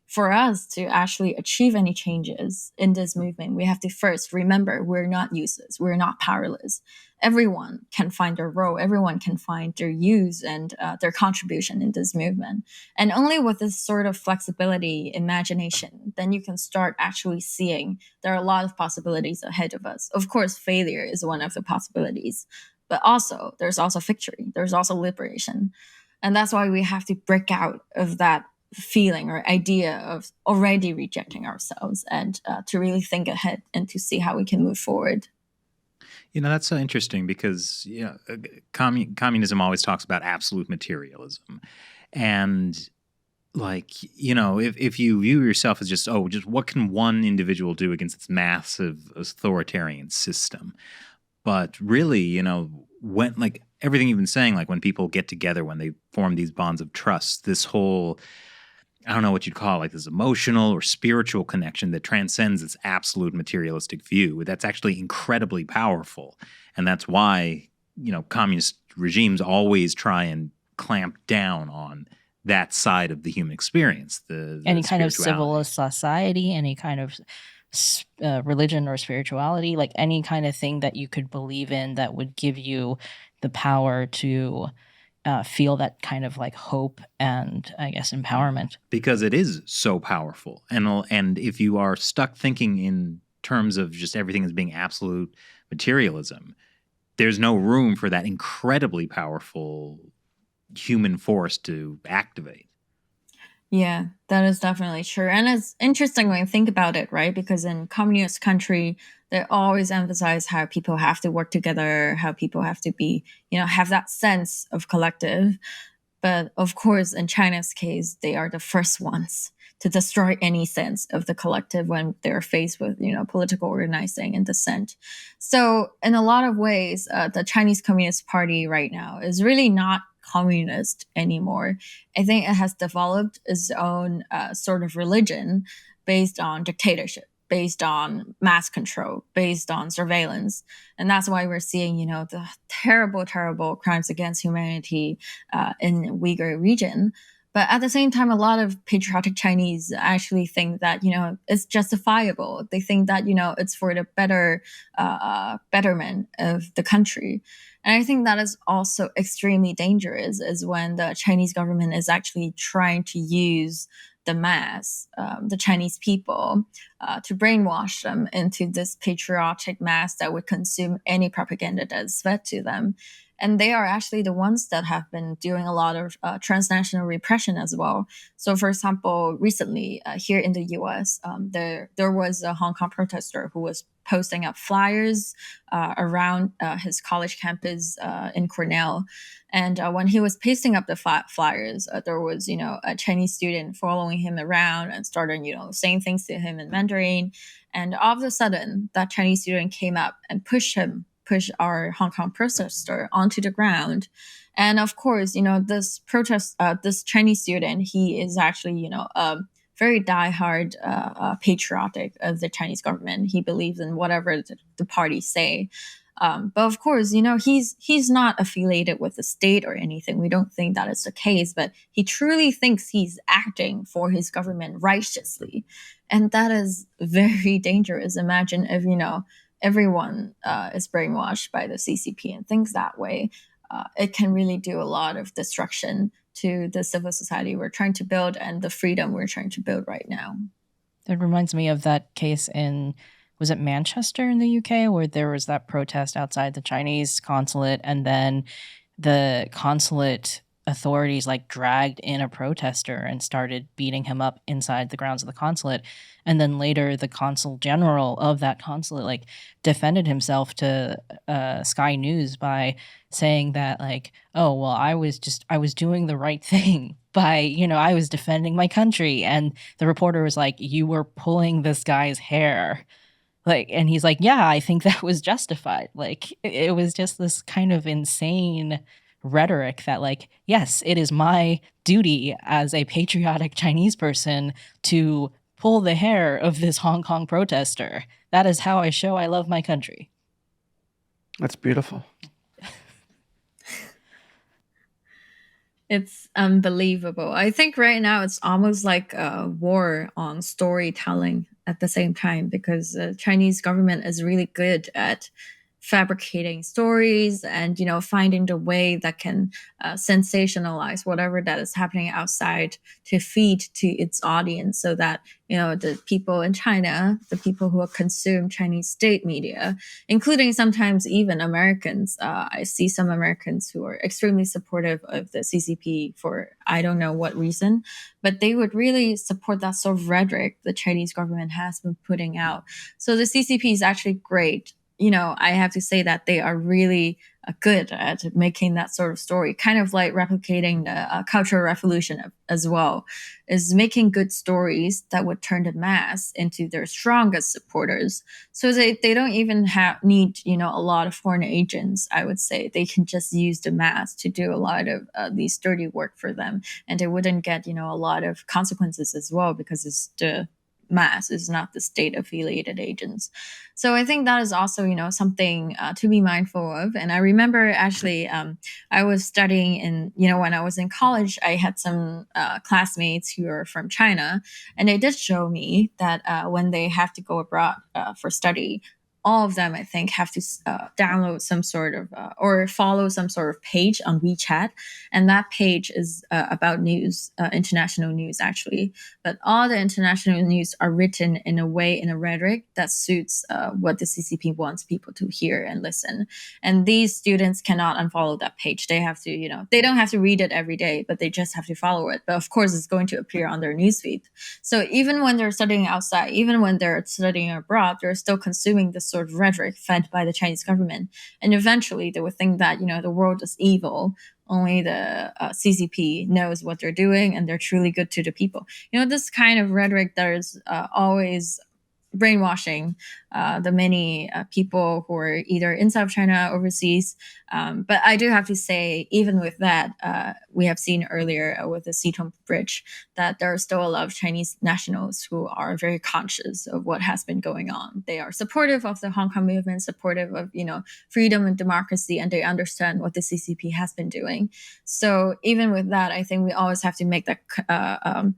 for us to actually achieve any changes in this movement, we have to first remember we're not useless, we're not powerless. Everyone can find their role, everyone can find their use and their contribution in this movement. And only with this sort of flexibility, imagination, then you can start actually seeing there are a lot of possibilities ahead of us. Of course, failure is one of the possibilities, but also there's also victory, there's also liberation. And that's why we have to break out of that feeling or idea of already rejecting ourselves and to really think ahead and to see how we can move forward. That's so interesting because communism always talks about absolute materialism, and if you view yourself as just what can one individual do against this massive authoritarian system, but really when everything you've been saying, when people get together, when they form these bonds of trust, this whole, I don't know what you'd call it, this emotional or spiritual connection that transcends this absolute materialistic view. That's actually incredibly powerful. And that's why, communist regimes always try and clamp down on that side of the human experience. Any kind of civil society, any kind of religion or spirituality, any kind of thing that you could believe in that would give you the power to feel that kind of hope and, I guess, empowerment. Because it is so powerful. And if you are stuck thinking in terms of just everything as being absolute materialism, there's no room for that incredibly powerful human force to activate. Yeah, that is definitely true. And it's interesting when you think about it, right? Because in communist country, they always emphasize how people have to work together, how people have to be, have that sense of collective. But of course, in China's case, they are the first ones to destroy any sense of the collective when they're faced with, political organizing and dissent. So in a lot of ways, the Chinese Communist Party right now is really not communist anymore. I think it has developed its own sort of religion based on dictatorship, based on mass control, based on surveillance. And that's why we're seeing, the terrible, terrible crimes against humanity in Uyghur region. But at the same time, a lot of patriotic Chinese actually think that, it's justifiable. They think that, it's for the betterment of the country. And I think that is also extremely dangerous, is when the Chinese government is actually trying to use the mass, the Chinese people, to brainwash them into this patriotic mass that would consume any propaganda that is fed to them. And they are actually the ones that have been doing a lot of transnational repression as well. So, for example, recently here in the US, there was a Hong Kong protester who was posting up flyers around his college campus in Cornell. And when he was pasting up the flyers, there was, a Chinese student following him around and started, saying things to him in Mandarin. And all of a sudden, that Chinese student came up and pushed our Hong Kong protester onto the ground. And of course, this Chinese student, he is actually, very diehard patriotic of the Chinese government. He believes in whatever the parties say. But of course, he's not affiliated with the state or anything. We don't think that is the case, but he truly thinks he's acting for his government righteously. And that is very dangerous. Imagine if, everyone is brainwashed by the CCP and thinks that way. It can really do a lot of destruction to the civil society we're trying to build and the freedom we're trying to build right now. It reminds me of that case was it Manchester in the UK, where there was that protest outside the Chinese consulate, and then the consulate authorities dragged in a protester and started beating him up inside the grounds of the consulate. And then later the consul general of that consulate defended himself to Sky News by saying that oh, well, I was doing the right thing by, I was defending my country. And the reporter was like, you were pulling this guy's hair. And he's like, yeah, I think that was justified. It was just this kind of insane rhetoric that yes, it is my duty as a patriotic Chinese person to pull the hair of this Hong Kong protester. That is how I show I love my country. That's beautiful. It's unbelievable. I think right now it's almost like a war on storytelling at the same time, because the Chinese government is really good at fabricating stories and, finding the way that can sensationalize whatever that is happening outside to feed to its audience, so that, the people in China, the people who consume Chinese state media, including sometimes even Americans, I see some Americans who are extremely supportive of the CCP for I don't know what reason, but they would really support that sort of rhetoric the Chinese government has been putting out. So the CCP is actually great. I have to say that they are really good at making that sort of story, kind of like replicating the Cultural Revolution as well, is making good stories that would turn the mass into their strongest supporters. So they don't even need, a lot of foreign agents, I would say. They can just use the mass to do a lot of these dirty work for them. And they wouldn't get, a lot of consequences as well, because it's the mass, is not the state affiliated agents. So I think that is also, something to be mindful of. And I remember actually, I was studying when I was in college, I had some classmates who are from China, and they did show me that when they have to go abroad for study, all of them, I think, have to download some sort of or follow some sort of page on WeChat. And that page is about news, international news, actually. But all the international news are written in a rhetoric that suits what the CCP wants people to hear and listen. And these students cannot unfollow that page. They have to, they don't have to read it every day, but they just have to follow it. But of course, it's going to appear on their newsfeed. So even when they're studying outside, even when they're studying abroad, they're still consuming this sort of rhetoric fed by the Chinese government. And eventually they would think that, the world is evil only the CCP knows what they're doing and they're truly good to the people. This kind of rhetoric that is always brainwashing the many people who are either inside of China, overseas. But I do have to say, even with that, we have seen earlier with the Situng Bridge that there are still a lot of Chinese nationals who are very conscious of what has been going on. They are supportive of the Hong Kong movement, supportive of freedom and democracy, and they understand what the CCP has been doing. So even with that, I think we always have to make that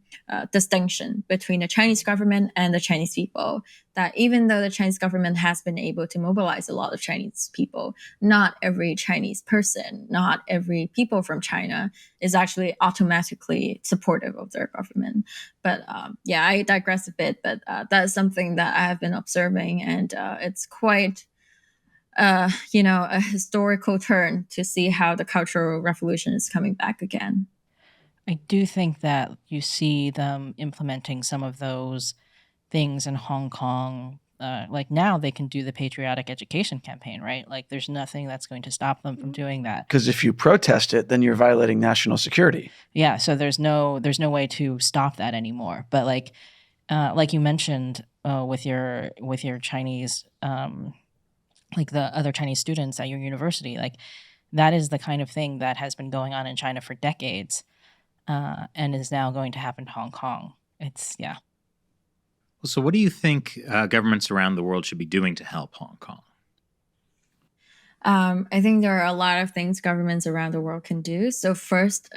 distinction between the Chinese government and the Chinese people. That even though the Chinese government has been able to mobilize a lot of Chinese people, not every Chinese person, not every people from China is actually automatically supportive of their government. But I digress a bit, but that is something that I have been observing, and it's quite a historical turn to see how the Cultural Revolution is coming back again. I do think that you see them implementing some of those things in Hong Kong. Like now they can do the patriotic education campaign, right? Like there's nothing that's going to stop them from doing that. Because if you protest it, then you're violating national security. Yeah, so there's no way to stop that anymore. But like you mentioned with your Chinese, like the other Chinese students at your university, like that is the kind of thing that has been going on in China for decades, and is now going to happen to Hong Kong. So what do you think governments around the world should be doing to help Hong Kong? I think there are a lot of things governments around the world can do. So first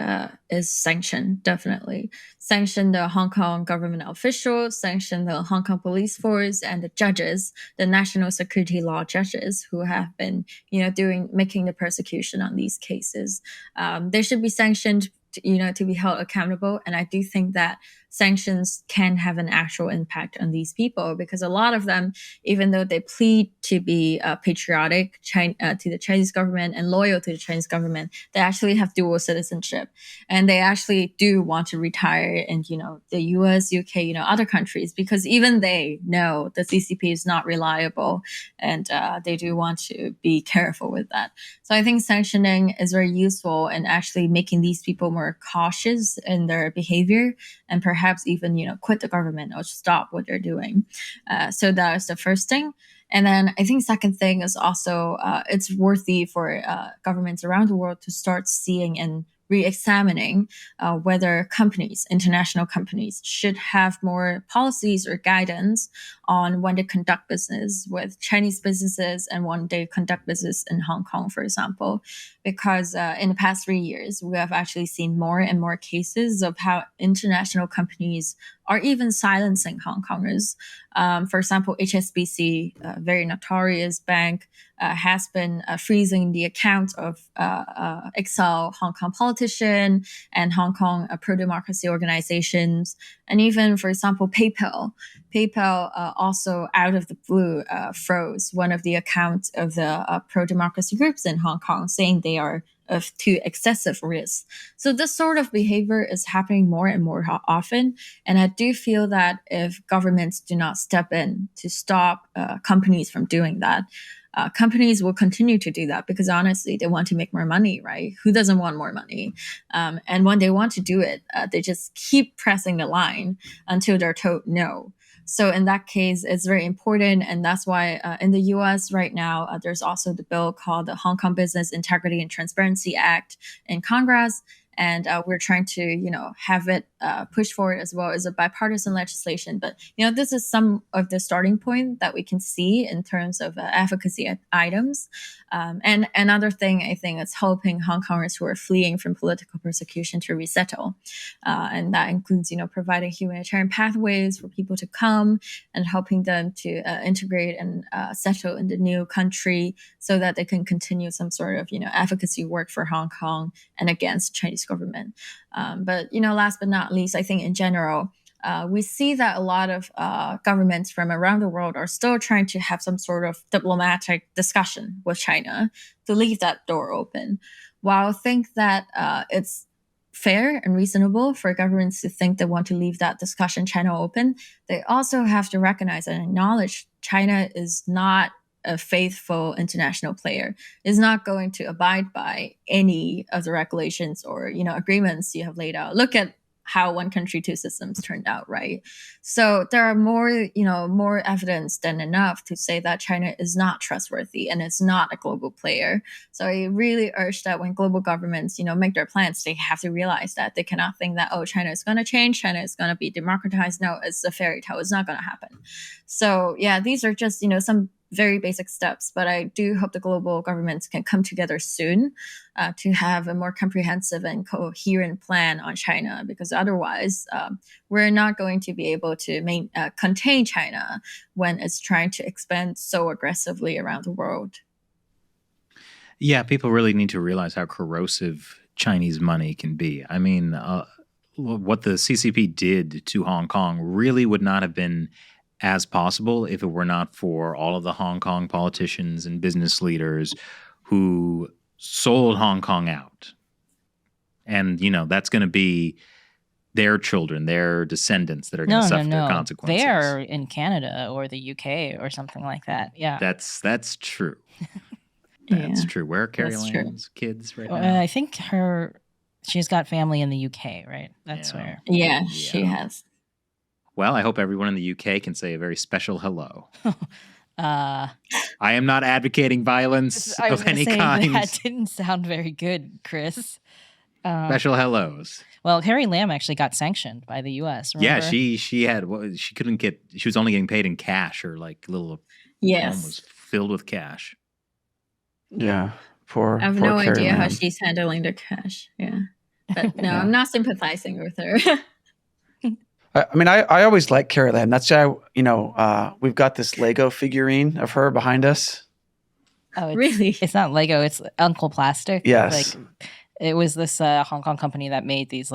is sanction, definitely. Sanction the Hong Kong government officials, sanction the Hong Kong police force and the judges, the national security law judges who have been, making the persecution on these cases. They should be sanctioned to be held accountable. And I do think that sanctions can have an actual impact on these people, because a lot of them, even though they plead to be patriotic to the Chinese government and loyal to the Chinese government, they actually have dual citizenship, and they actually do want to retire in the US, UK, other countries, because even they know the CCP is not reliable, and they do want to be careful with that. So I think sanctioning is very useful and actually making these people more cautious in their behavior, and perhaps even quit the government or stop what they're doing. So that is the first thing. And then I think second thing is also it's worthy for governments around the world to start seeing and re-examining whether international companies, should have more policies or guidance on when they conduct business with Chinese businesses and when they conduct business in Hong Kong, for example. Because in the past 3 years, we have actually seen more and more cases of how international companies are even silencing Hong Kongers. For example, HSBC, a very notorious bank, has been freezing the account of exile Hong Kong politician and Hong Kong pro-democracy organizations. And even, for example, PayPal also out of the blue froze one of the accounts of the pro-democracy groups in Hong Kong, saying they are of too excessive risk. So this sort of behavior is happening more and more often. And I do feel that if governments do not step in to stop companies from doing that, companies will continue to do that, because honestly, they want to make more money, right? Who doesn't want more money? And when they want to do it, they just keep pressing the line until they're told no. So in that case, it's very important. And that's why in the US right now, there's also the bill called the Hong Kong Business Integrity and Transparency Act in Congress. And we're trying to, have it pushed forward as well as a bipartisan legislation. But, this is some of the starting point that we can see in terms of advocacy items. And another thing, I think, is helping Hong Kongers who are fleeing from political persecution to resettle. And that includes, providing humanitarian pathways for people to come and helping them to integrate and settle in the new country so that they can continue some sort of, advocacy work for Hong Kong and against Chinese government. But, last but not least, I think in general, we see that a lot of governments from around the world are still trying to have some sort of diplomatic discussion with China to leave that door open. While I think that it's fair and reasonable for governments to think they want to leave that discussion channel open, they also have to recognize and acknowledge China is not a faithful international player is not going to abide by any of the regulations or agreements you have laid out. Look at how one country, two systems turned out, right? So there are more evidence than enough to say that China is not trustworthy and it's not a global player. So I really urge that when global governments, make their plans, they have to realize that they cannot think that, oh, China is going to change, China is going to be democratized. No, it's a fairy tale. It's not going to happen. So yeah, these are just, some very basic steps, but I do hope the global governments can come together soon to have a more comprehensive and coherent plan on China, because otherwise we're not going to be able to contain China when it's trying to expand so aggressively around the world. Yeah, people really need to realize how corrosive Chinese money can be. I mean, what the CCP did to Hong Kong really would not have been as possible if it were not for all of the Hong Kong politicians and business leaders who sold Hong Kong out. And, that's going to be their children, their descendants that are going to suffer their consequences. They're in Canada or the UK or something like that. Yeah. That's true. That's true. Where are Carrie Lam's kids right now? I think she's got family in the UK, right? That's where. Yeah, she has. Well, I hope everyone in the UK can say a very special hello. I am not advocating violence of any kind. That didn't sound very good, Chris. Special hellos. Well, Carrie Lam actually got sanctioned by the U.S. Remember? Yeah, she couldn't get. She was only getting paid in cash, or like little. Yes. Home was filled with cash. Yeah, poor. I have poor no Carrie idea Lam. how she's handling the cash. Yeah, but no, I'm not sympathizing with her. I mean, I always like Carrie Lam. That's why, we've got this Lego figurine of her behind us. Oh, really? It's not Lego. It's Uncle Plastic. Yes. It was this Hong Kong company that made these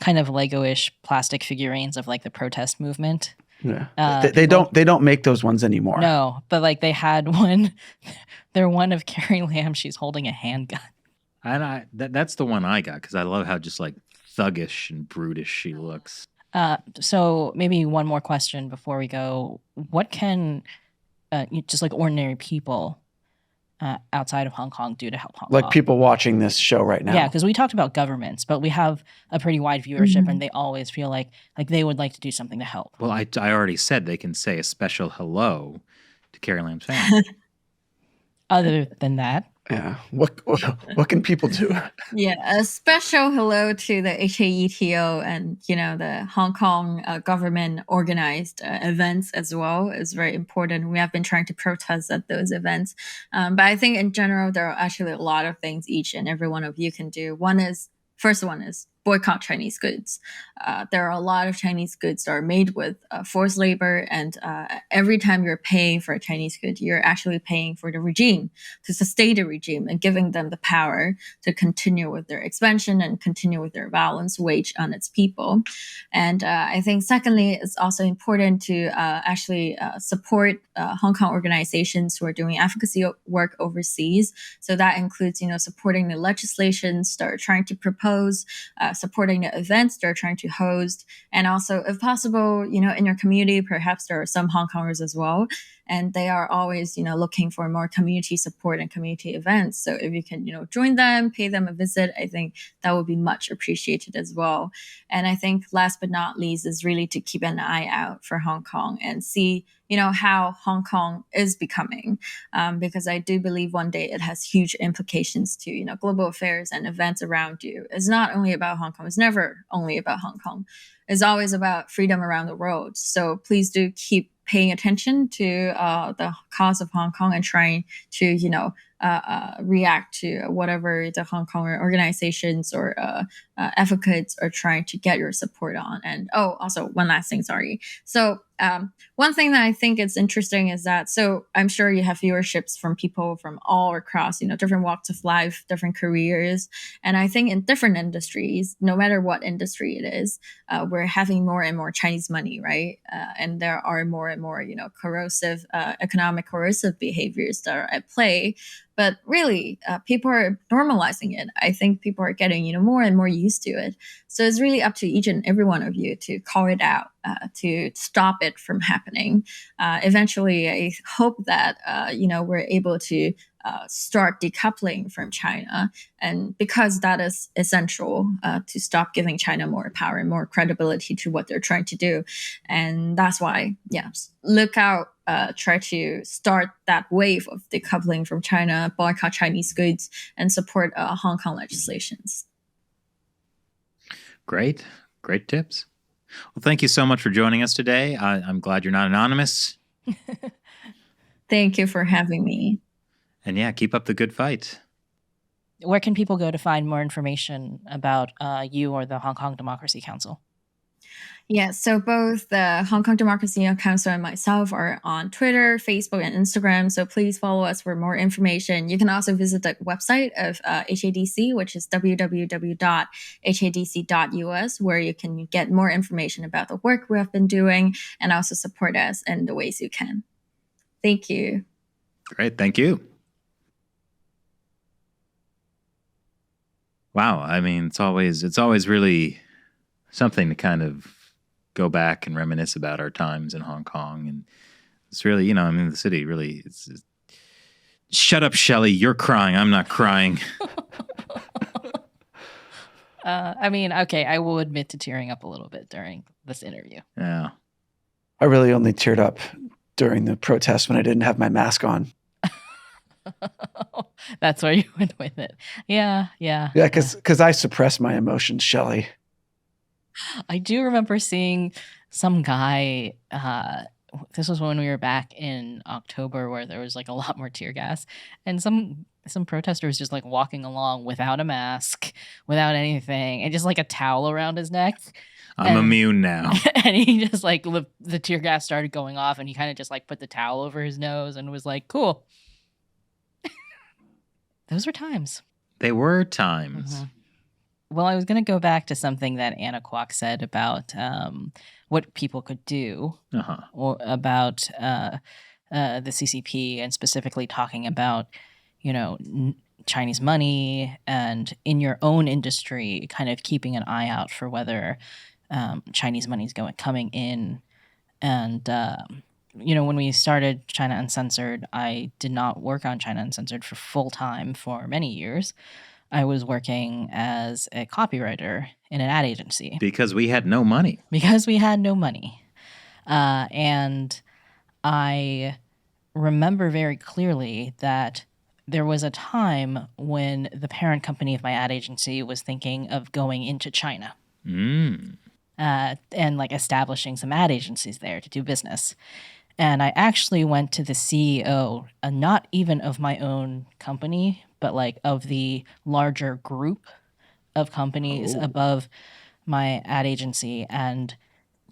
kind of Lego-ish plastic figurines of the protest movement. Yeah. They don't make those ones anymore. No, but they had one. They're one of Carrie Lam. She's holding a handgun. And that's the one I got because I love how just thuggish and brutish she looks. So maybe one more question before we go. What can just ordinary people outside of Hong Kong do to help Hong Kong? Like people watching this show right now. Yeah, because we talked about governments, but we have a pretty wide viewership, and they always feel like they would like to do something to help. Well, I already said they can say a special hello to Carrie Lam's family. Other than that. Yeah. What can people do? Yeah, a special hello to the HAETO and the Hong Kong government organized events as well is very important. We have been trying to protest at those events, but I think in general there are actually a lot of things each and every one of you can do. First one is boycott Chinese goods. There are a lot of Chinese goods that are made with forced labor, and every time you're paying for a Chinese good, you're actually paying for the regime, to sustain the regime and giving them the power to continue with their expansion and continue with their violence waged on its people. And I think secondly, it's also important to actually support Hong Kong organizations who are doing advocacy work overseas. So that includes, supporting the legislations that are trying to propose, supporting the events they're trying to host, and also, if possible, in your community, perhaps there are some Hong Kongers as well, and they are always, looking for more community support and community events. So if you can, join them, pay them a visit, I think that would be much appreciated as well. And I think last but not least is really to keep an eye out for Hong Kong and see, how Hong Kong is becoming, because I do believe one day it has huge implications to, global affairs and events around you. It's not only about Hong Kong. It's never only about Hong Kong. It's always about freedom around the world. So please do keep paying attention to the cause of Hong Kong and trying to, react to whatever the Hong Kong organizations or advocates are trying to get your support on. And also one last thing, sorry. So one thing that I think is interesting is that, so I'm sure you have viewerships from people from all across, different walks of life, different careers. And I think in different industries, no matter what industry it is, we're having more and more Chinese money, right? And there are more and more, corrosive, economic corrosive behaviors that are at play. But really, people are normalizing it. I think people are getting more and more used to it. So it's really up to each and every one of you to call it out, to stop it from happening. Eventually, I hope that we're able to start decoupling from China, and because that is essential to stop giving China more power and more credibility to what they're trying to do. And that's why, look out, try to start that wave of decoupling from China, boycott Chinese goods, and support Hong Kong legislations. Great tips. Well, thank you so much for joining us today. I'm glad you're not anonymous. Thank you for having me. And yeah, keep up the good fight. Where can people go to find more information about you or the Hong Kong Democracy Council? Yeah, so both the Hong Kong Democracy Council and myself are on Twitter, Facebook, and Instagram. So please follow us for more information. You can also visit the website of HADC, which is www.hadc.us, where you can get more information about the work we have been doing and also support us in the ways you can. Thank you. Great, thank you. Wow, I mean, it's always really something to kind of go back and reminisce about our times in Hong Kong. And it's really, the city really, it's shut up, Shelley, you're crying, I'm not crying. Okay, I will admit to tearing up a little bit during this interview. Yeah. I really only teared up during the protest when I didn't have my mask on. That's where you went with it. Yeah. Yeah, because I suppress my emotions, Shelley. I do remember seeing some guy, this was when we were back in October, where there was like a lot more tear gas, and some protester was just like walking along without a mask, without anything, and just like a towel around his neck. I'm immune now. And he just like, the tear gas started going off, and he kind of just like put the towel over his nose and was like, cool. Those were times. They were times. Mm-hmm. Well, I was going to go back to something that Anna Kwok said about what people could do, or about the CCP, and specifically talking about, Chinese money, and in your own industry, kind of keeping an eye out for whether Chinese money is coming in. And when we started China Uncensored, I did not work on China Uncensored for full time for many years. I was working as a copywriter in an ad agency. Because we had no money. And I remember very clearly that there was a time when the parent company of my ad agency was thinking of going into China. And like establishing some ad agencies there to do business. And I actually went to the CEO, not even of my own company, but like of the larger group of companies above my ad agency, and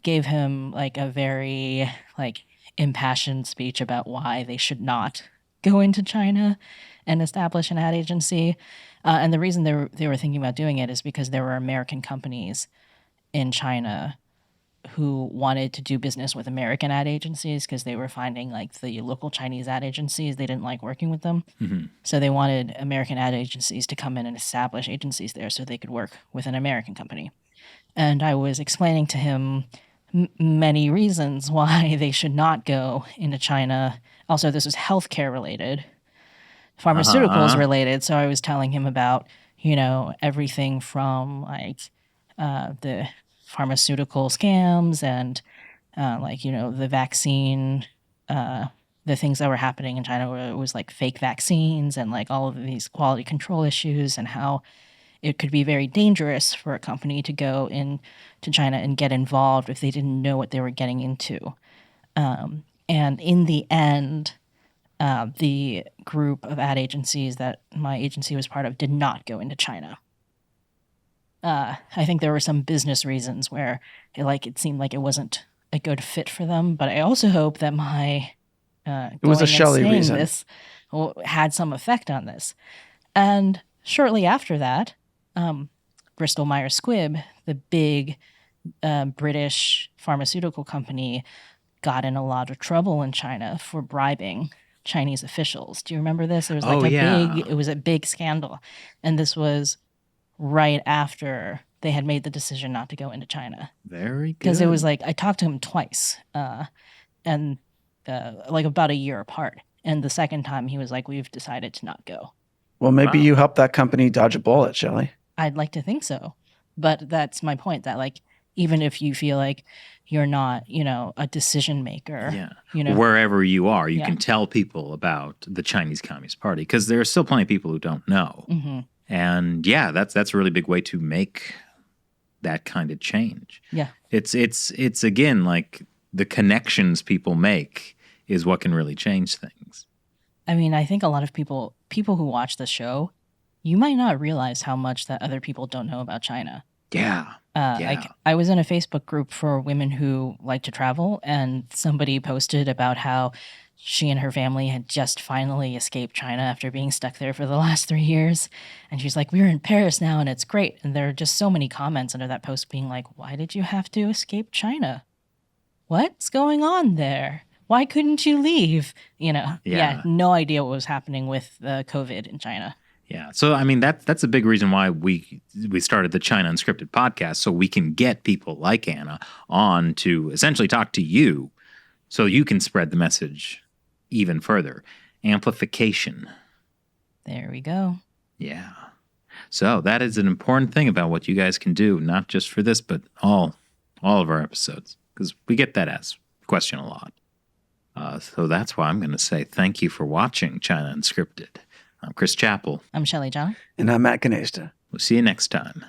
gave him like a very like impassioned speech about why they should not go into China and establish an ad agency. And the reason they were thinking about doing it is because there were American companies in China who wanted to do business with American ad agencies, because they were finding like the local Chinese ad agencies, they didn't like working with them. Mm-hmm. So they wanted American ad agencies to come in and establish agencies there so they could work with an American company. And I was explaining to him many reasons why they should not go into China. Also, this was healthcare related, pharmaceuticals related. So I was telling him about, everything from like the pharmaceutical scams and the vaccine, the things that were happening in China where it was like fake vaccines and like all of these quality control issues, and how it could be very dangerous for a company to go into China and get involved if they didn't know what they were getting into. And in the end, the group of ad agencies that my agency was part of did not go into China. I think there were some business reasons where it seemed like it wasn't a good fit for them. But I also hope that my it was a Shelley reason. This had some effect on this. And shortly after that, Bristol Myers Squibb, the big British pharmaceutical company, got in a lot of trouble in China for bribing Chinese officials. Do you remember this? There was Oh, yeah. it was a big scandal. And this was right after they had made the decision not to go into China. Very good. Because it was like, I talked to him twice, and like about a year apart. And the second time he was like, we've decided to not go. Well, maybe Wow. you helped that company dodge a bullet, Shelley. I'd like to think so. But that's my point, that like, even if you feel like you're not, a decision maker, Yeah. Wherever you are, you Yeah. can tell people about the Chinese Communist Party, because there are still plenty of people who don't know. hmm And yeah, that's a really big way to make that kind of change. Yeah. It's again, like, the connections people make is what can really change things. I mean, I think a lot of people who watch the show, you might not realize how much that other people don't know about China. Yeah. Like, I was in a Facebook group for women who like to travel, and somebody posted about how she and her family had just finally escaped China after being stuck there for the last 3 years. And she's like, we're in Paris now and it's great. And there are just so many comments under that post being like, why did you have to escape China? What's going on there? Why couldn't you leave? Yeah. No idea what was happening with COVID in China. Yeah. So, I mean, that's a big reason why we started the China Unscripted podcast, so we can get people like Anna on to essentially talk to you so you can spread the message even further. Amplification. There we go. Yeah. So that is an important thing about what you guys can do, not just for this, but all of our episodes, because we get that as question a lot. So that's why I'm going to say thank you for watching China Unscripted. I'm Chris Chappell. I'm Shelley Zhang. And I'm Matt Canesta. We'll see you next time.